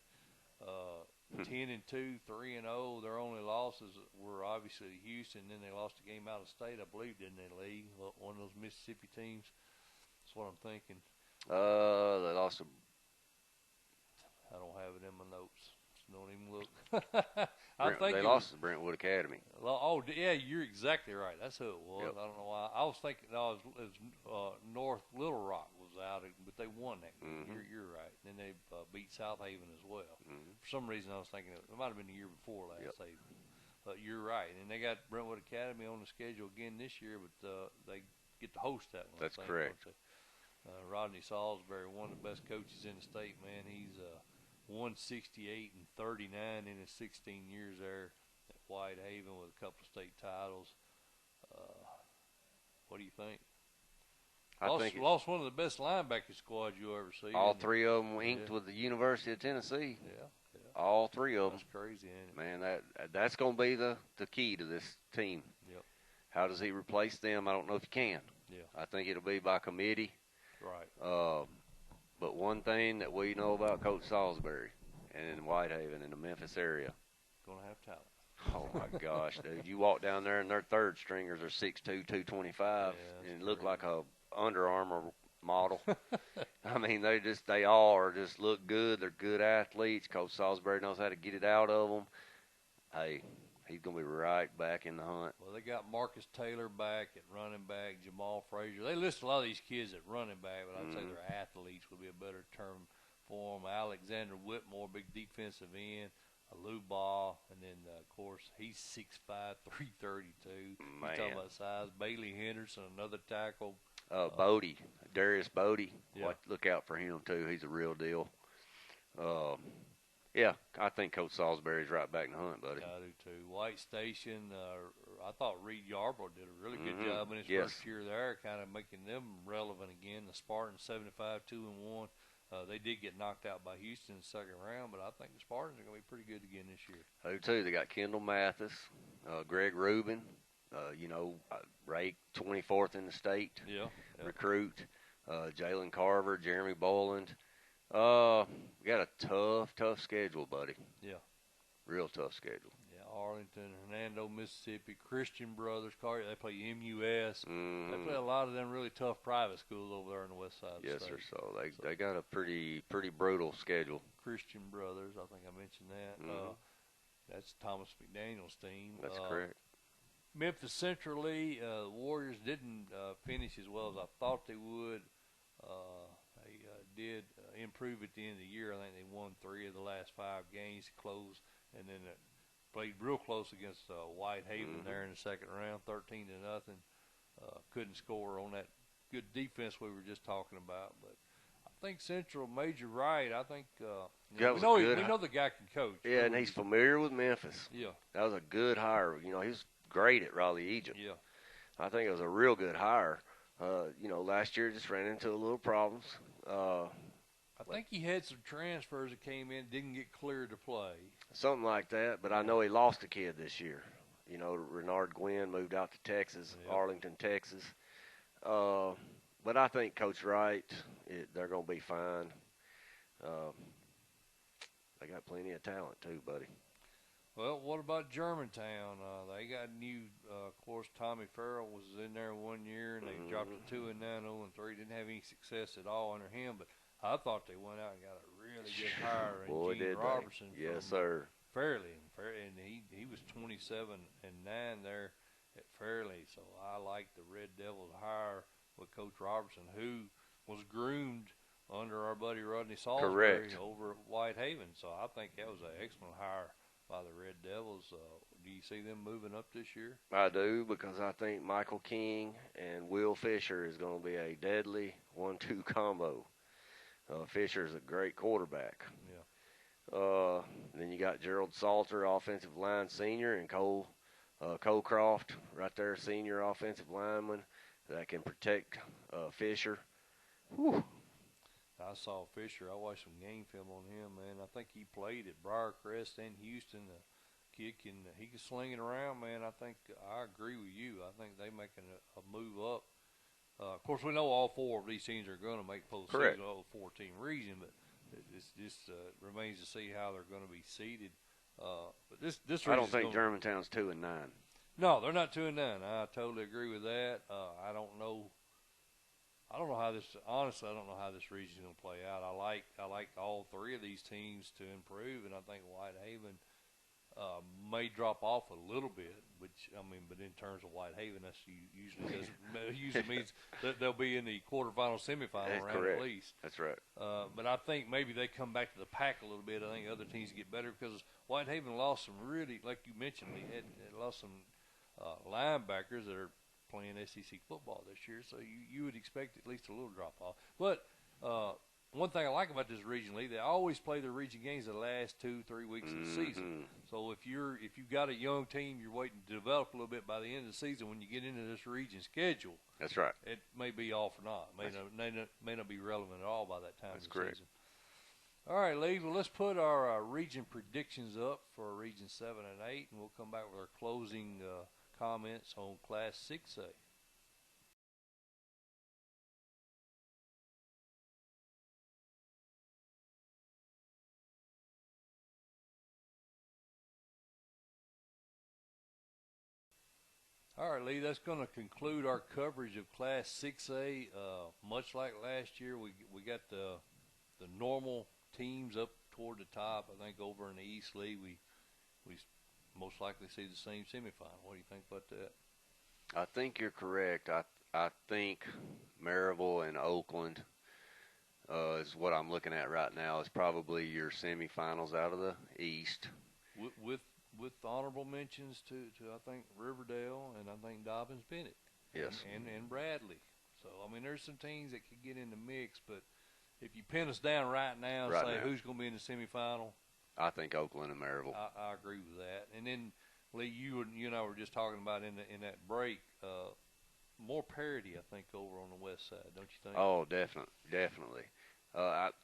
10-2, 3-0. Their only losses were obviously to Houston. Then they lost a game out of state, I believe, didn't they, Lee? One of those Mississippi teams. That's what I'm thinking. They lost to. I don't have it in my notes. Don't even look. They lost to Brentwood Academy. Oh, yeah, you're exactly right. That's who it was. Yep. I don't know why. I was thinking it was North Little Rock was out, but they won that game. You're right. And then they beat South Haven as well. For some reason, I was thinking it might have been the year before last Haven. But you're right. And they got Brentwood Academy on the schedule again this year, but they get to host that one. That's correct. Rodney Salisbury, one of the best coaches in the state, man. He's 168 and 39 in his 16 years there at Whitehaven with a couple of state titles. What do you think? Lost one of the best linebacker squads you'll ever see. All 3 of them inked with the University of Tennessee. Yeah. All 3 of them. That's crazy, ain't it? Man, that's going to be the key to this team. Yep. How does he replace them? I don't know if he can. Yeah. I think it'll be by committee. Right. But one thing that we know about Coach Salisbury and in Whitehaven in the Memphis area. Going to have talent. Oh, my gosh, dude. You walk down there and their third stringers are 6'2", 225, and look like a Under Armour model. I mean, they all just look good. They're good athletes. Coach Salisbury knows how to get it out of them. Hey, he's going to be right back in the hunt. Well, they got Marcus Taylor back at running back, Jamal Frazier. They list a lot of these kids at running back, but I'd say they're athletes would be a better term for them. Alexander Whitmore, big defensive end. Lou Ball, and then, of course, he's 6'5", 332. Man. He's talking about size. Bailey Henderson, another tackle. Bodie, Darius Bodie. Yeah. Look out for him, too. He's a real deal. Yeah, I think Coach Salisbury's right back in the hunt, buddy. I do, too. White Station, I thought Reed Yarbrough did a really good job in his first year there, kind of making them relevant again. The Spartans 75-2-1. They did get knocked out by Houston in the second round, but I think the Spartans are going to be pretty good again this year. I do, too. They got Kendall Mathis, Greg Rubin, Ray 24th in the state. Yeah. Recruit. Jalen Carver, Jeremy Boland. We got a tough schedule, buddy. Yeah. Real tough schedule. Yeah, Arlington, Hernando, Mississippi, Christian Brothers, Carter. They play MUS. Mm-hmm. They play a lot of them really tough private schools over there on the west side of the Yes, state. sir. So they got a pretty brutal schedule. Christian Brothers, I think I mentioned that. Mm-hmm. That's Thomas McDaniel's team. That's correct. Memphis Central Lee, the Warriors didn't finish as well as I thought they would. They did improve at the end of the year. I think they won 3 of the last 5 games to close, and then played real close against Whitehaven there in the second round, 13-0. Couldn't score on that good defense we were just talking about, but I think Central made you right. I think we know the guy can coach. Yeah, and he's familiar with Memphis. Yeah, that was a good hire. You know, he was great at Raleigh, Egypt. Yeah, I think it was a real good hire. You know, last year just ran into a little problems. I think he had some transfers that came in, didn't get cleared to play. Something like that, but I know he lost a kid this year. You know, Renard Gwynn moved out to Texas, Arlington, Texas. But I think Coach Wright, they're going to be fine. They got plenty of talent too, buddy. Well, what about Germantown? They got new, of course, Tommy Farrell was in there 1 year, and they dropped to 2-9, 0-3. Didn't have any success at all under him, but I thought they went out and got a really good hire in Gene Robertson. Yes, sir. Fairleigh, and he was 27-9 there at Fairleigh, so I like the Red Devils hire with Coach Robertson, who was groomed under our buddy Rodney Salisbury over at Whitehaven. So I think that was an excellent hire by the Red Devils. Do you see them moving up this year? I do, because I think Michael King and Will Fisher is going to be a deadly 1-2 combo. Fisher is a great quarterback. Yeah. Then you got Gerald Salter, offensive line senior, and Cole Croft right there, senior offensive lineman that can protect Fisher. Whew. I saw Fisher. I watched some game film on him, man. I think he played at Briarcrest and Houston. The kid he can sling it around, man. I think I agree with you. I think they making a move up. Of course, we know all 4 of these teams are going to make postseason, all 4-team region, but it just remains to see how they're going to be seeded. But this I don't think Germantown's 2-9. No, they're not 2-9. I totally agree with that. I don't know how this. Honestly, I don't know how this region is going to play out. I like all 3 of these teams to improve, and I think Whitehaven may drop off a little bit. But in terms of Whitehaven, that's usually means that they'll be in the quarterfinal, semifinal round at least. That's right. But I think maybe they come back to the pack a little bit. I think other teams get better because Whitehaven lost some really, like you mentioned, they lost some linebackers that are playing SEC football this year, so you would expect at least a little drop off. But one thing I like about this region league, they always play their region games the last 2-3 weeks of the season. So if you've got a young team, you're waiting to develop a little bit by the end of the season. When you get into this region schedule, that's right. It may be all for naught. May not be relevant at all by that time. That's correct. Season. All right, Lee. Well, let's put our region predictions up for Region 7 and 8, and we'll come back with our closing comments on Class 6A. All right, Lee, that's going to conclude our coverage of Class 6A. Much like last year, we got the normal teams up toward the top. I think over in the East League, we most likely see the same semifinal. What do you think about that? I think you're correct. I think Maryville and Oakland is what I'm looking at right now. Is probably your semifinals out of the East. With honorable mentions to I think Riverdale and I think Dobbins Bennett. Yes. And Bradley. So I mean, there's some teams that could get in the mix, but if you pin us down right now and say who's going to be in the semifinal, I think Oakland and Maryville. I agree with that. And then Lee, you and I were just talking about in that break, more parity I think over on the west side, don't you think? Oh, definitely.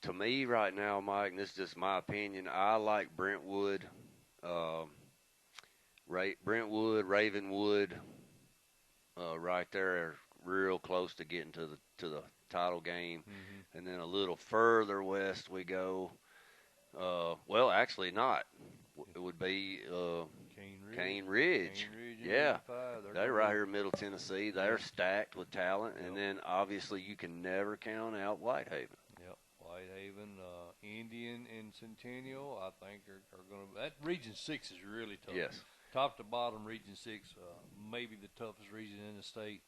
To me right now, Mike, and this is just my opinion, I like Brentwood. Brentwood, Ravenwood, right there are real close to getting to the title game, and then a little further west we go. Well, actually not. It would be Cane Ridge. Yeah. They're right here in Middle Tennessee. They're stacked with talent. And then, obviously, you can never count out Whitehaven. Yep. Whitehaven, Indian, and Centennial, I think, are going to – that Region 6 is really tough. Yes. Top to bottom, Region 6, maybe the toughest region in the state.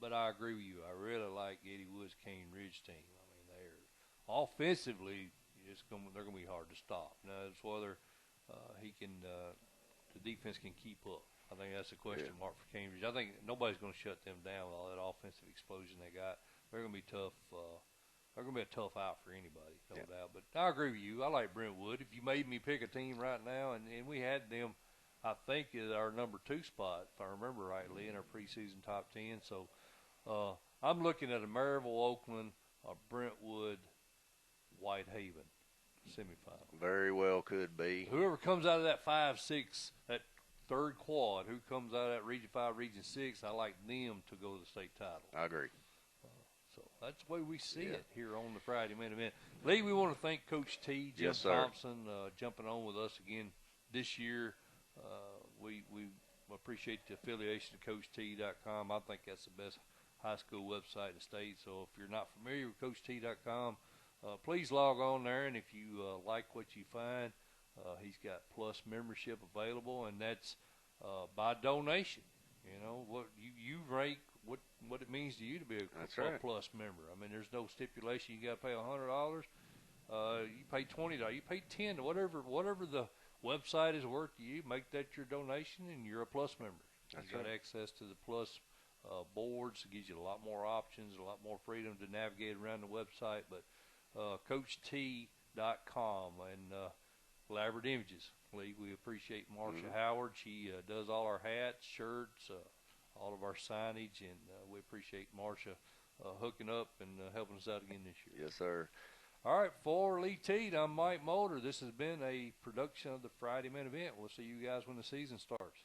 But I agree with you. I really like Eddie Wood's Cane Ridge team. I mean, they're offensively, they're going to be hard to stop. Now, it's whether the defense can keep up. I think that's a question mark for Cane Ridge. I think nobody's going to shut them down with all that offensive explosion they got. They're going to be tough. They're going to be a tough out for anybody, no doubt. But I agree with you. I like Brentwood. If you made me pick a team right now, and we had them, I think, is our number 2 spot, if I remember rightly, in our preseason top 10. So I'm looking at a Maryville, Oakland, a Brentwood, Whitehaven semifinal. Very well could be. Whoever comes out of that 5-6, that third quad, who comes out of that Region 5, Region 6, I like them to go to the state title. I agree. So that's the way we see it here on the Friday Main Event. Lee, we want to thank Coach T, Jim Thompson, jumping on with us again this year. We appreciate the affiliation to CoachT.com. I think that's the best high school website in the state. So if you're not familiar with CoachT.com, please log on there. And if you like what you find, he's got Plus membership available, and that's by donation. You know, what you rank what it means to you to be a Plus member. I mean, there's no stipulation you got to pay $100. You pay $20. You pay $10. Whatever the website is worth to you, make that your donation, and you're a Plus member. You got access to the Plus boards. It gives you a lot more options, a lot more freedom to navigate around the website. But CoachT.com and Elaborate Images. Lee, we appreciate Marsha Howard. She does all our hats, shirts, all of our signage, and we appreciate Marsha hooking up and helping us out again this year. Yes, sir. All right, for Lee Teat, I'm Mike Molder. This has been a production of the Friday Main Event. We'll see you guys when the season starts.